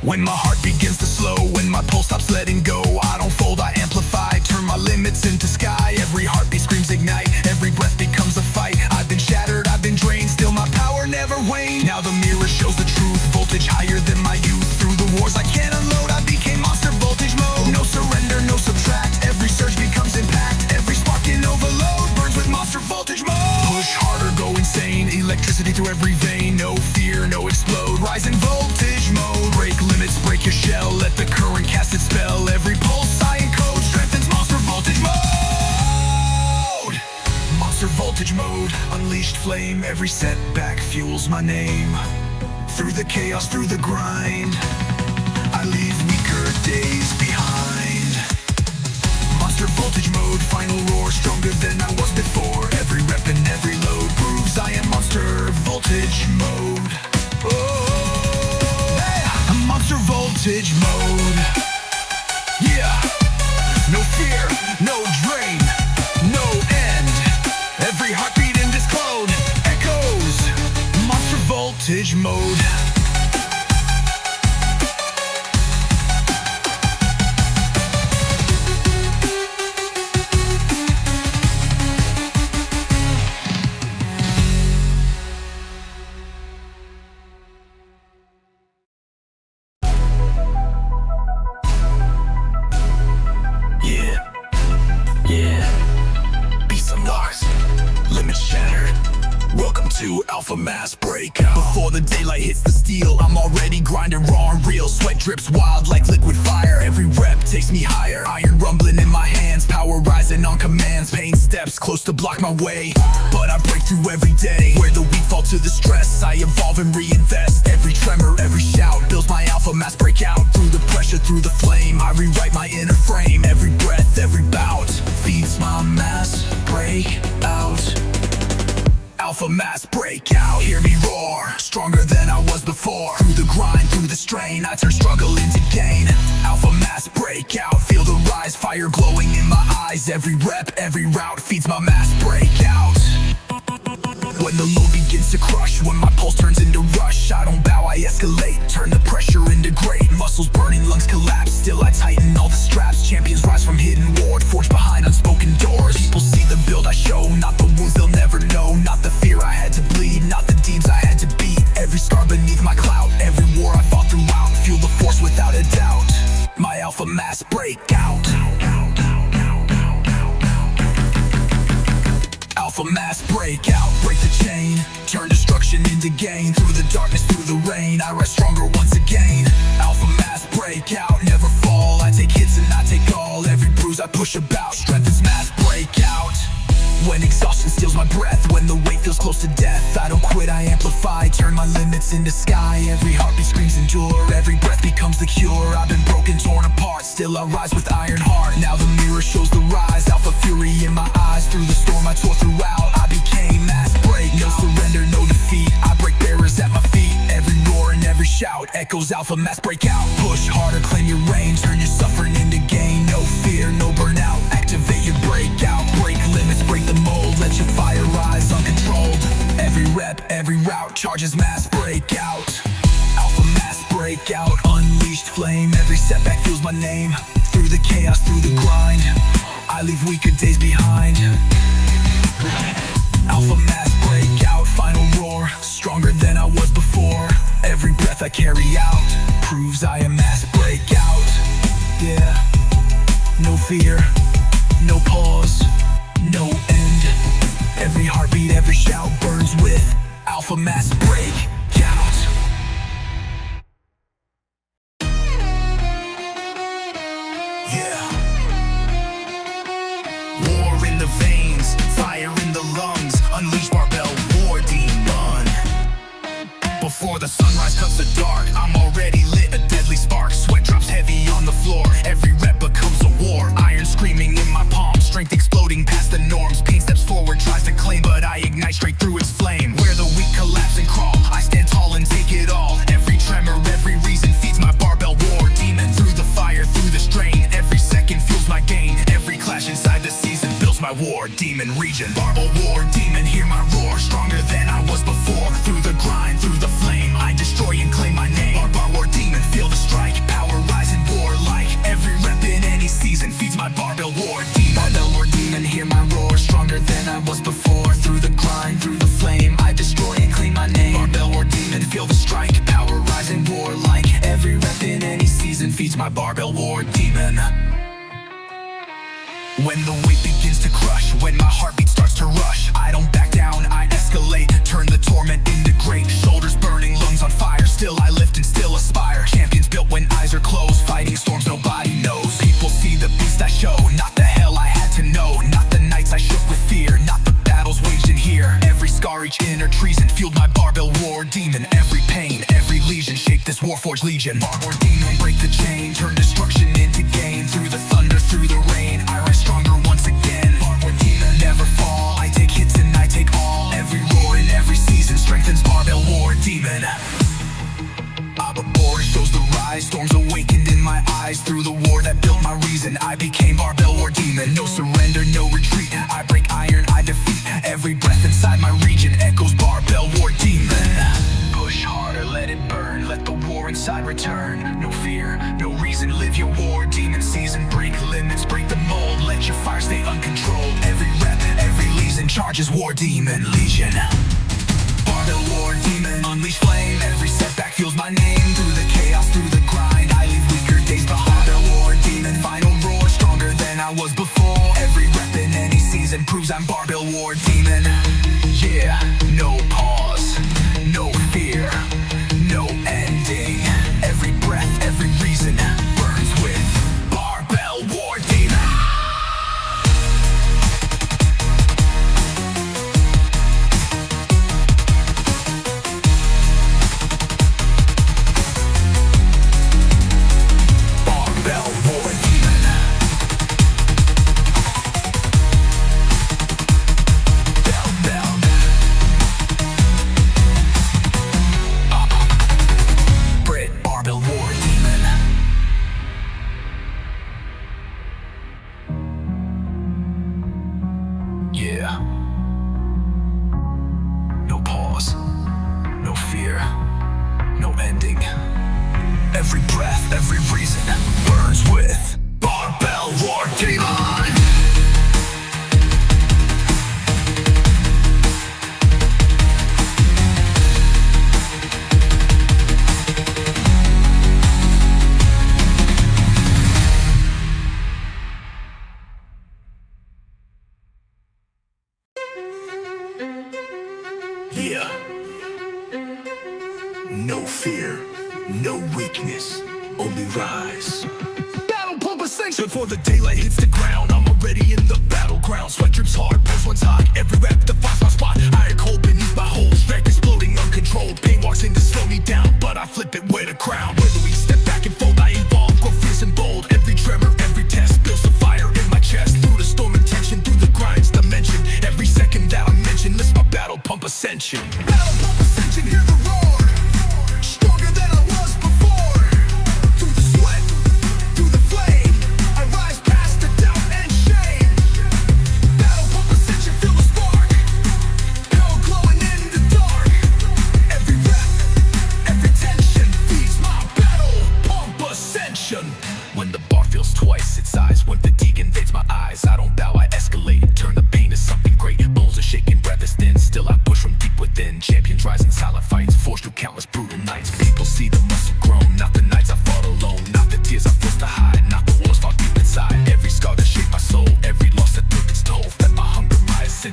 When my heart begins to slow, when my pulse stops letting go, I don't fold, I amplify, turn my limits into sky. Every heartbeat screams ignite, every breath becomes a fight. I've been shattered, I've been drained, still my power never waned. Now the mirror shows the truth, voltage higher than my youth. Through the wars I can't unload, I became monster voltage mode. No surrender, no subtract, every surge becomes impact. Every spark in overload burns with monster voltage mode. Push harder, go insane, electricity through every vein. No fear, no explode, rise in voltage mode. Break limits, break your shell, let the current cast its spell. Every pulse I encode strengthens monster voltage mode. Monster voltage mode, unleashed flame. Every setback fuels my name. Through the chaos, through the grind, I leave weaker days behind. Monster voltage mode, final roar, stronger than I was before. Every rep and every load proves I am monster voltage mode. Monster voltage mode. Yeah. No fear, no drain, no end. Every heartbeat in this clone echoes monster voltage mode. To alpha mass breakout. Before the daylight hits the steel, I'm already grinding raw and real. Sweat drips wild like liquid fire. Every rep takes me higher. Iron rumbling in my hands, power rising on commands. Pain steps close to block my way, but I break through every day. Where the weak fall to the stress, I evolve and reinvest. Every tremor, every shout builds my alpha mass breakout. Through the pressure, through the flame, I rewrite my inner frame. Every breath, every bout feeds my mass breakout. Alpha mass breakout, hear me roar, stronger than I was before. Through the grind, through the strain, I turn struggle into gain. Alpha mass breakout, feel the rise, fire glowing in my eyes. Every rep, every route feeds my mass breakout. When the load begins to crush, when my pulse turns into rush, I don't bow, I escalate, turn the pressure into great. Muscles burning, lungs collapse, still I tighten all the straps. Champions rise from hidden ward, forged behind unspoken doors. People see the build I show, not the wounds they'll never know. Not the fear I had to bleed, not the deeds I had to beat. Every scar beneath my clout, every war I fought throughout. Fuel the force without a doubt, my alpha mass breakout. Alpha mass breakout, break the chain, turn destruction into gain. Through the darkness, through the rain, I rise stronger once again. Alpha mass breakout, never fall, I take hits and I take all. Every bruise I push about, strengthens mass breakout. When exhaustion steals my breath, when the weight feels close to death, I don't quit, I amplify, turn my limits into sky. Every heartbeat screams endure, every breath becomes the cure. I've been broken, torn apart, still I rise with iron heart. Now the mirror shows the rise, alpha fury in my eyes. Through the storm I tore throughout, I became mass break. No surrender, no defeat, I break barriers at my feet. Every roar and every shout echoes alpha mass breakout. Push harder, claim your reign, turn your suffering into gain. No fear, no burnout, activate your breakout. Break limits, break the mold, let your fire rise uncontrolled. Every rep, every route charges mass breakout. Alpha mass breakout, unleashed flame. Every setback fuels my name. Through the chaos, through the grind, I leave weaker days behind. Alpha mass breakout, final roar, stronger than I was before. Every breath I carry out proves I am mass breakout. Yeah, no fear, no pause, no end. Every heartbeat, every shout burns with alpha mass break count. Yeah. War in the veins, fire in the lungs, unleash barbell war demon. Before the sunrise cuts the dark, I'm already lit, a deadly spark. Sweat drops heavy on the floor, every rep becomes a war. Iron screaming in my palm, strength exploding past the norms. Pain steps forward, tries to claim, but I ignite straight through its flame. Where the weak collapse and crawl, I stand tall and take it all. Every tremor, every reason feeds my barbell war demon. Through the fire, through the strain, every second fuels my gain. Every clash inside the season builds my war demon region. Barbell war demon, hear my roar, stronger than I was before. Through the grind, through the flame, I destroy and claim my name. Barbell war demon, feel the strike, power rising warlike. Every rep in any season feeds my barbell war demon. Barbell war demon, hear my roar, stronger than I was before. Through the grind, through the flame, I destroy and claim my name. Barbell war demon, feel the strike, power rising warlike. Every rep in any season feeds my barbell war demon. When the weight begins to crush, when my heartbeat starts to rush, I don't back down, I escalate, turn the torment into great. Shoulders burning, lungs on fire, still I lift and still aspire. Champions built when eyes are closed, fighting storms nobody knows. People see the beast I show, not the hell I had to know. Not the nights I shook with fear, not the battles waged in here. Every scar, each inner treason, fueled my barbell war demon. Every pain, every lesion, shaped this warforged legion. War demon, break the chain, turn destruction into gain. Through the thunder, through the rain, I rise stronger once again. War demon, never fall, I take hits and I take all. Every roar in every season strengthens barbell war demon. Abba shows the rise, storms awakened in my eyes. Through the war that built my reason, I became barbell war demon. No surrender, no retreat, I break iron, I defeat. Every breath inside my region echoes barbell war demon. Push harder, let it burn, let the war inside return. No fear, no reason, live your war demon season. Break limits, break the mold, let your fire stay uncontrolled. Every rep, every legion charges war demon legion. Barbell war demon, unleash flame, every setback fuels my name. Through the chaos, through the grind, I leave weaker days behind. Barbell war demon, final roar, stronger than I was before. Every rep in any season proves I'm barbell war demon. Yeah, no pause, no fear, no ending. Every breath, every reason burns with barbell war demon. Barbell war demon. Bell, bell. Brit, barbell war demon. Yeah. No pause, no fear, no ending. Every breath, every reason burns with barbell war demon. Yeah. No fear, no weakness, only rise. Battle pump ascension. Before the daylight hits the ground, I'm already in the battleground. Sweat drips hard, pulse runs hot. Every rep defines my spot. Iron cold beneath my whole strength exploding uncontrolled. Pain walks in to slow me down, but I flip it with a crown. Whether we step back and fold, I evolve, grow fierce and bold. Every tremor, every test builds the fire in my chest. Through the storm and tension, through the grind's dimension. Every second that I mention lifts my battle pump ascension. Battle pump ascension, hear the roar. Stronger than I was before. Through the sweat, through the flame, I rise past the doubt and shame. Battle pump ascension, feel the spark. Power glowing in the dark. Every rep, every tension feeds my battle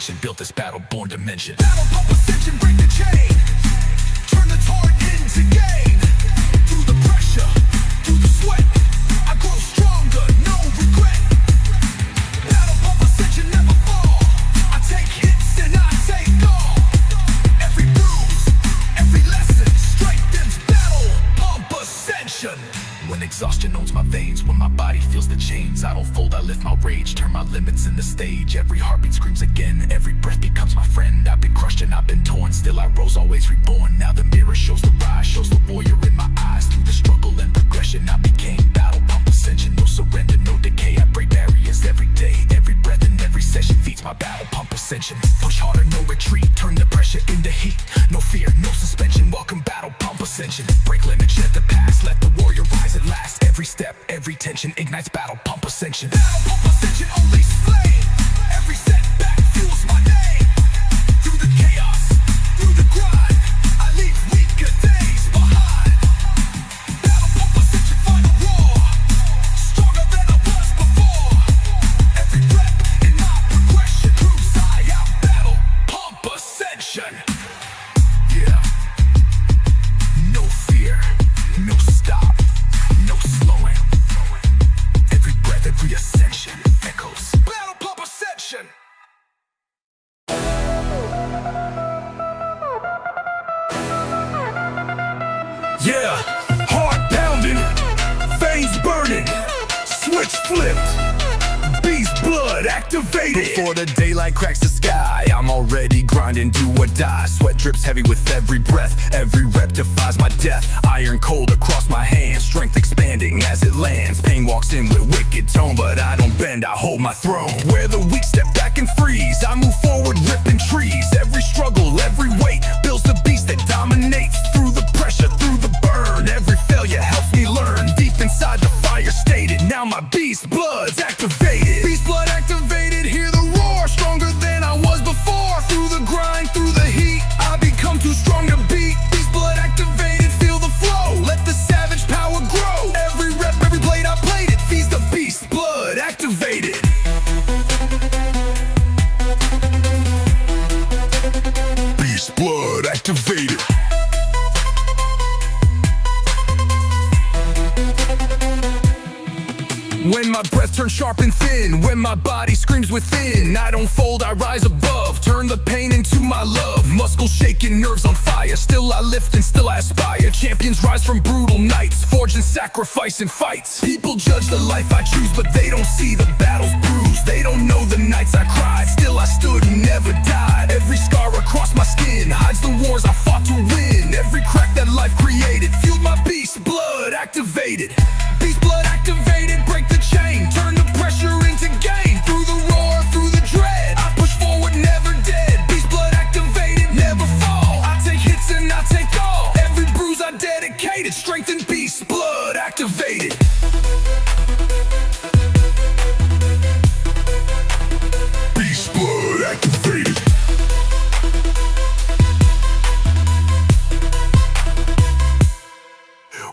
ascension, built this battle-born dimension. Battle pump ascension, break the chain. Turn the torrent into gain. Through the pressure, through the sweat, I grow stronger, no regret. Battle pump ascension, never fall. I take hits and I take all. Every bruise, every lesson strengthens battle pump ascension. When exhaustion owns my veins, when my body feels the chains, I don't fold, I lift my rage, turn my limits in the stage. Every heartbeat screams again, every breath becomes my friend. I've been crushed and I've been torn, still I rose, always reborn. Now the mirror shows the rise, shows the warrior in my eyes. Through the struggle and progression, I became battle pump ascension. No surrender, no decay, I break barriers every day. Every breath and every session feeds my battle pump ascension. Push harder, no retreat, turn the pressure into heat. No fear, no suspension, welcome battle pump ascension. Break limits, shed the past, let the warrior rise at last. Every step, every tension ignites battle pump ascension. Battle pump ascension, unleash flame. Every setback fuels my name. Through the chaos, through the grind, I leave weaker days behind. Battle pump ascension, final roar. Stronger than I was before. Every rep in my progression proves I out battle pump ascension. Yeah. No fear, no stop, no slowing. Every breath, every ascension echoes. Battle pump ascension. Yeah, heart pounding, veins burning, switch flipped, beast blood activated. Before the daylight cracks the sky, I'm already grinding, do or die. Sweat drips heavy with every breath, every rep defies my death. Iron cold across my hands, strength expanding as it lands. Pain walks in with wicked tone, but I don't bend, I hold my throne. Where the weak step back and freeze, I move forward ripping trees. Every struggle, every weight, builds the beast that dominates. Through the pressure, through the burn, every failure helps me learn. Deep inside the fire stated, now my beast blood's activated. Beast blood activated, hear the roar. Stronger than I was before. Through the grind, through the heat, I become too strong to beat. Beast blood activated, feel the flow. Let the savage power grow. Every rep, every blade I played it feeds the beast blood activated. Beast blood activated. When my breath turns sharp and thin, when my body screams within, I don't fold, I rise above, turn the pain into my love. Muscles shaking, nerves on fire, still I lift and still I aspire. Champions rise from brutal nights, forged in sacrifice and fights. People judge the life I choose, but they don't see the battles bruised. They don't know the nights I cried, still I stood and never died. Every scar across my skin hides the wars I fought to win. Every crack that life created fueled my beast blood activated. Beast blood activated, break the chain, turn the pressure into gain. Through the roar, through the dread, I push forward, never dead. Beast blood activated, never fall. I take hits and I take all. Every bruise I dedicated, strengthen beast blood activated. Beast blood activated.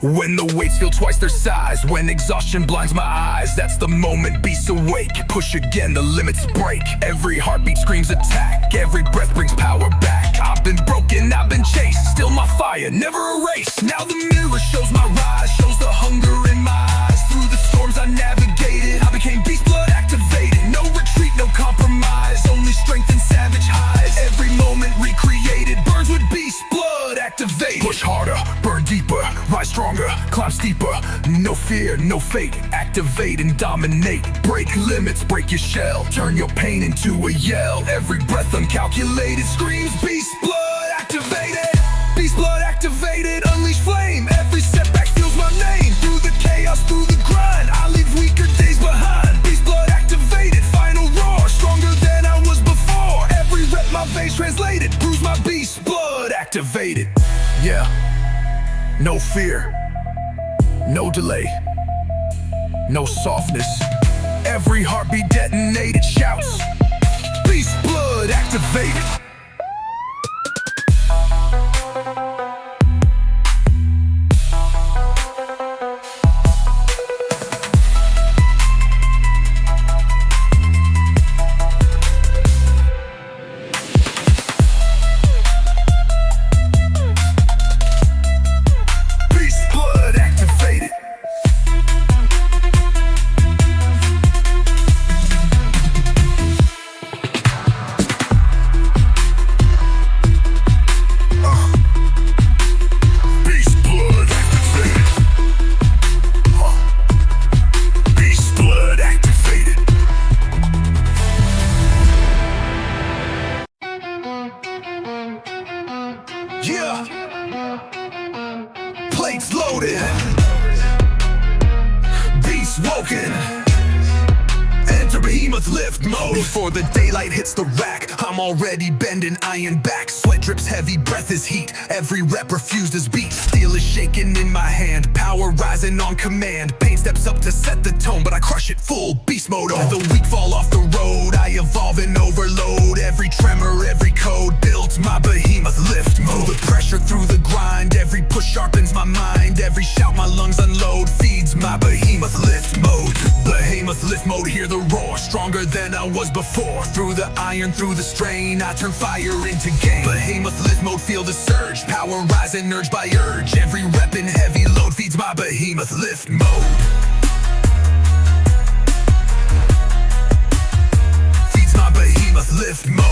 When the weights feel twice their size, when exhaustion blinds my eyes, that's the moment beasts awake. Push again, the limits break. Every heartbeat screams attack, every breath brings power back. I've been broken, I've been chased, still my fire never erased. Now the mirror shows my rise, shows the hunger in my eyes. Through the storms I navigated, I became beast blood activated. No retreat, no compromise, only strength and savage highs. Every moment recreated, burns with beast blood activated. Push harder, burn deeper, rise stronger, climb steeper. No fear, no fate, activate and dominate. Break limits, break your shell, turn your pain into a yell. Every breath uncalculated screams beast blood activated. Beast blood activated, unleash flame. Every setback fuels my name. Through the chaos, through the grind, I leave weaker days behind. Beast blood activated, final roar. Stronger than I was before. Every rep my veins translated, proves my beast blood activated. Yeah, no fear, no delay, no softness. Every heartbeat detonated shouts, beast blood activated. behemoth lift mode. Before the daylight hits the rack, I'm already bending iron back. Sweat drips heavy, breath is heat. Every rep refused as beat. Steel is shaking in my hand, power rising on command. Pain steps up to set the tone, but I crush it full beast mode on. The weak fall off the road, I evolve and overload. Every tremor, every code builds my behemoth lift mode. The pressure through the grind, every push sharpens my mind. Every shout my lungs unload feeds my behemoth lift mode. Behemoth lift mode, hear the roar, stronger than I was before. Through the iron, through the strain, I turn fire into gain. Behemoth lift mode, feel the surge, power rising urge by urge. Every rep in heavy load feeds my behemoth lift mode. Feeds my behemoth lift mode.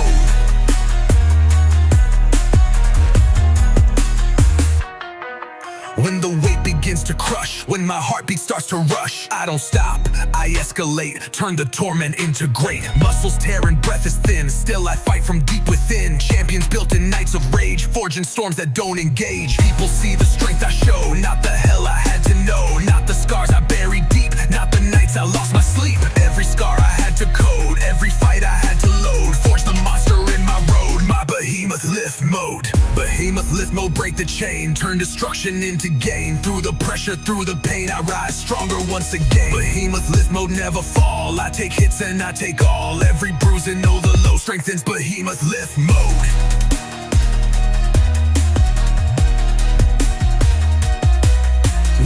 When the weight begins to crush, when my heartbeat starts to rush, I don't stop, I escalate, turn the torment into great. Muscles tear and breath is thin, still I fight from deep within. Champions built in nights of rage, forging storms that don't engage. People see the strength I show, not the hell I had to know. Not the scars I buried deep, not the nights I lost my sleep. Every scar I had to code, every fight I had to load. Forge the monster in my road, my behemoth lift mode. Behemoth lift mode, break the chain, turn destruction into gain. Through the pressure, through the pain, I rise stronger once again. Behemoth lift mode, never fall, I take hits and I take all. Every bruise and know the low strengthens behemoth lift mode.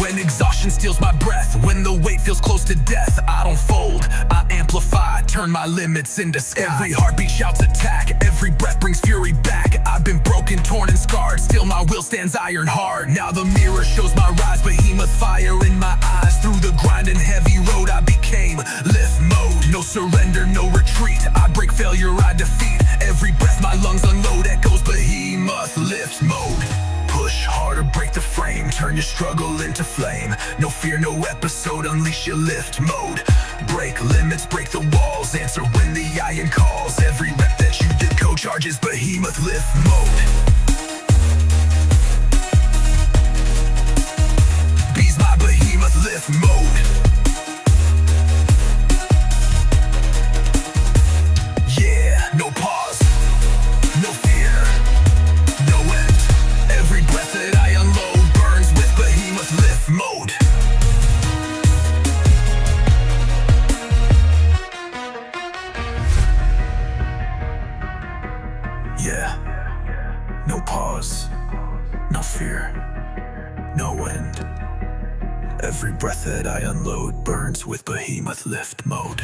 When exhaustion steals my breath, when the weight feels close to death, I don't fold, I amplify, turn my limits into sky. Every heartbeat shouts attack, every breath brings fury back. I've been broken, torn and scarred, still my will stands iron hard. Now the mirror shows my rise, behemoth fire in my eyes. Through the grind and heavy road I became lift mode. No surrender, no retreat, I break failure, I defeat. Every breath my lungs unload echoes behemoth lift mode. Push harder, break the frame, turn your struggle into flame. No fear, no episode, unleash your lift mode. Break limits, break the walls, answer when the iron calls. Every rep that you did co-charges behemoth lift mode. Be's my behemoth lift mode. Yeah, no pause, no fear, no end. Every breath that I unload burns with behemoth lift mode. Yeah, no pause, no fear, no end. Every breath that I unload burns with behemoth lift mode.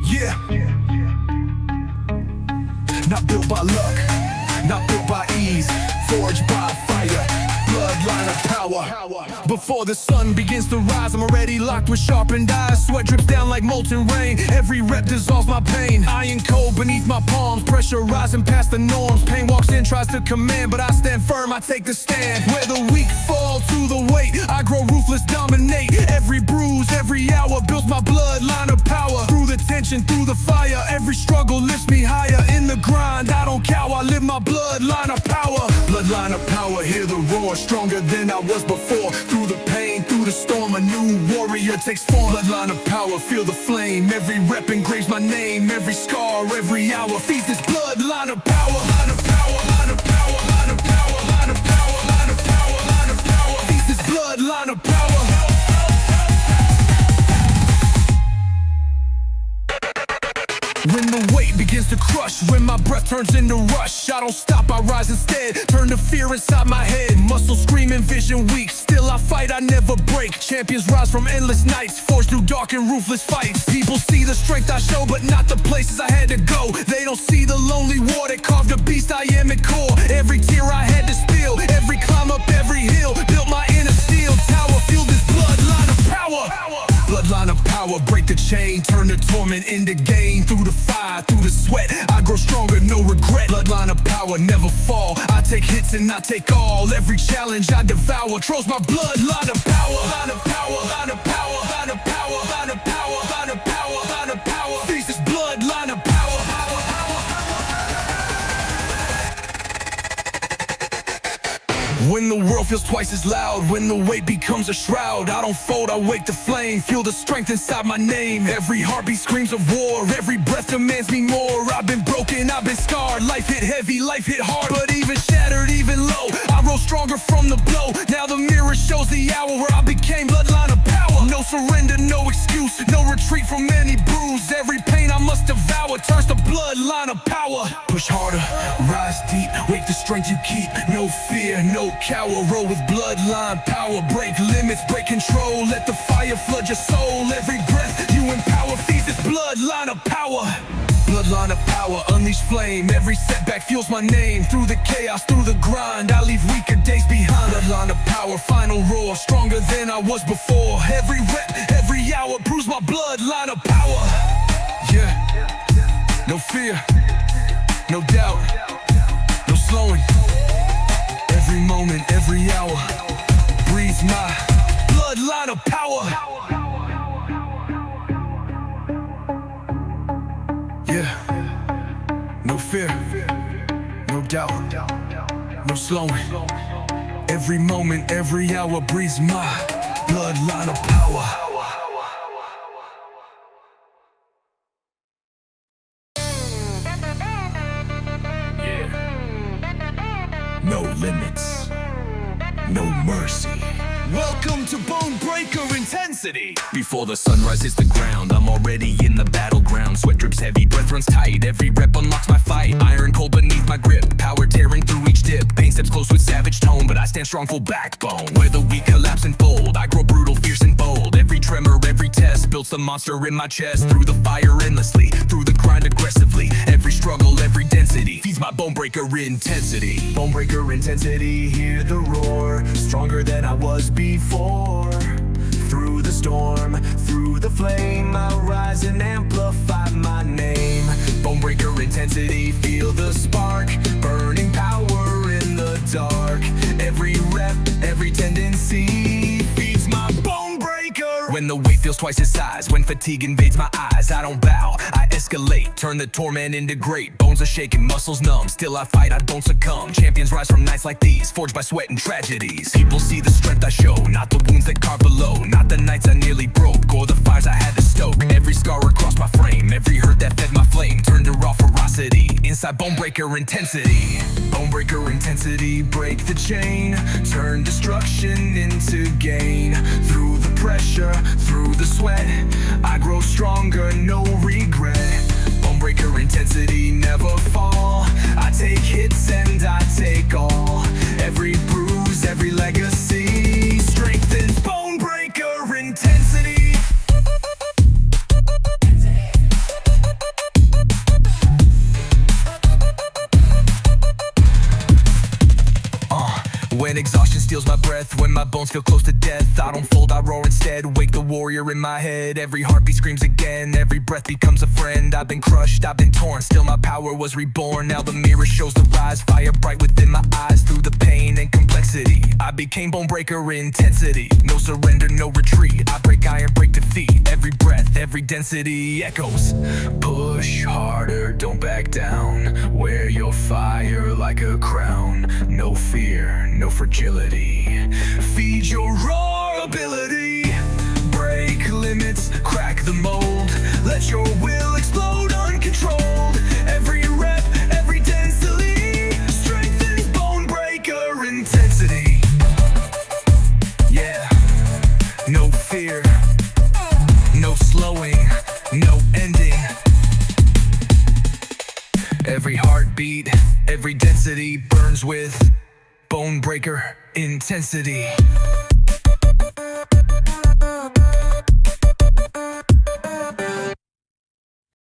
Yeah. Not built by luck, not built by ease, forged by fire, bloodline of power. Before the sun begins to rise, I'm already locked with sharpened eyes. Sweat drips down like molten rain, every rep dissolves my pain. Iron cold beneath my palms, pressure rising past the norms. Pain walks in, tries to command, but I stand firm, I take the stand. Where the weak fall to the weight, I grow ruthless, dominate. Every bruise, every hour builds my bloodline of power. Through the tension, through the fire, every struggle lifts me higher. In the grind, I don't cower, I live my bloodline of power. Bloodline of power, hear the roar, stronger than I was before. Through the pain, through the storm, a new warrior takes form. Bloodline of power, feel the flame. Every rep engraves my name. Every scar, every hour feeds this bloodline of power. Line of power, line of power, line of power, line of power, line of power, line of power. Feeds this bloodline of power. When the weight begins to crush, when my breath turns into rush, I don't stop, I rise instead, turn the fear inside my head. Muscles screaming, vision weak, still I fight, I never break. Champions rise from endless nights, forged through dark and ruthless fights. People see the strength I show, but not the places I had to go. They don't see the lonely war that carved the beast I am at core. Every tear I had to spill, every climb up every hill, built my inner steel tower. Feel this bloodline of power. Bloodline of power, break the chain, turn the torment into gain. Through the fire, through the sweat, I grow stronger, no regret. Bloodline of power, never fall, I take hits and I take all. Every challenge I devour, trolls my bloodline of power. Line of power, line of power, line of power, line of power, line of power, line of power. Feeds this bloodline of power. When the world world feels twice as loud when the weight becomes a shroud. I don't fold, I wake the flame, feel the strength inside my name. Every heartbeat screams of war, every breath demands me more. I've been broken, I've been scarred, life hit heavy, life hit hard. But even shattered, even low, I rose stronger from the blow. Now the mirror shows the hour where I became bloodline of power. No surrender, no excuse, no retreat from any bruise. Every pain I must devour turns to bloodline of power. Push harder, rise deep, wake the strength you keep. No fear, no cower, roll with bloodline power. Break limits, break control, let the fire flood your soul. Every breath you empower feeds this bloodline of power. Bloodline of power, unleash flame. Every setback fuels my name. Through the chaos, through the grind, I leave weaker days behind. Bloodline of power, final roar, stronger than I was before. Every rep, every hour proves my bloodline of power. Yeah, no fear, no doubt, no slowing. Every moment, every hour breathes my bloodline of power. Yeah, no fear, no doubt, no slowing. Every moment, every hour breathes my bloodline of power. No limits, no mercy. Welcome to Bone Breaker Intensity. Before the sunrise hits the ground, I'm already in the battleground. Sweat drips heavy, breath runs tight. Every rep unlocks my fight. Iron cold beneath my grip, power tearing through each dip. Pain steps close with savage tone, but I stand strong, full backbone. Where the weak collapse and fold, I grow brutal, fierce and bold. Every tremor, every test builds the monster in my chest. Through the fire endlessly, through the grind aggressively. Every struggle, every density feeds my bone breaker intensity. Bone Breaker Intensity, hear the roar. Stronger than I was before. Through the storm, through the flame, I'll rise and amplify my name. Bone Breaker Intensity, feel the spark. Burning power in the dark. Every rep, every tendency feeds my bone breaker. When the weight feels twice its size, when fatigue invades my eyes, I don't bow, I escalate, turn the torment into great. Bones are shaking, muscles numb, still I fight, I don't succumb. Champions rise from nights like these, forged by sweat and tragedies. People see the strength I show, not the wounds that carve below. Not the nights I nearly broke, or the fires I had to stoke. Every scar across my frame, every hurt that fed my flame, turned to raw ferocity, inside Bone Breaker Intensity. Bone Breaker Intensity, break the chain. Turn destruction into gain. Through the pressure, through the sweat, I grow stronger, no regret. Bone Breaker Intensity, never fall. I take hits and I take all. Every bruise, every legacy strengthens Bone Breaker Intensity. When exhaustion steals my breath, when my bones feel close to death, I don't fold, I roar instead, wake the warrior in my head. Every heartbeat screams again, every breath becomes a friend. I've been crushed, I've been torn, still my power was reborn. Now the mirror shows the rise, fire bright within my eyes. Through the pain and complexity, I became Bone Breaker Intensity. No surrender, no retreat, I break iron, break defeat. Every breath, every density echoes. Push harder, don't back down. Wear your fire like a crown. No fear, no fragility. Feed your raw ability. Break limits, crack the mold. Let your will explode uncontrolled. Every rep, every density strengthens Bone Breaker Intensity. Yeah, no fear, no slowing, no ending. Every heartbeat, every density burns with Bone Breaker Intensity.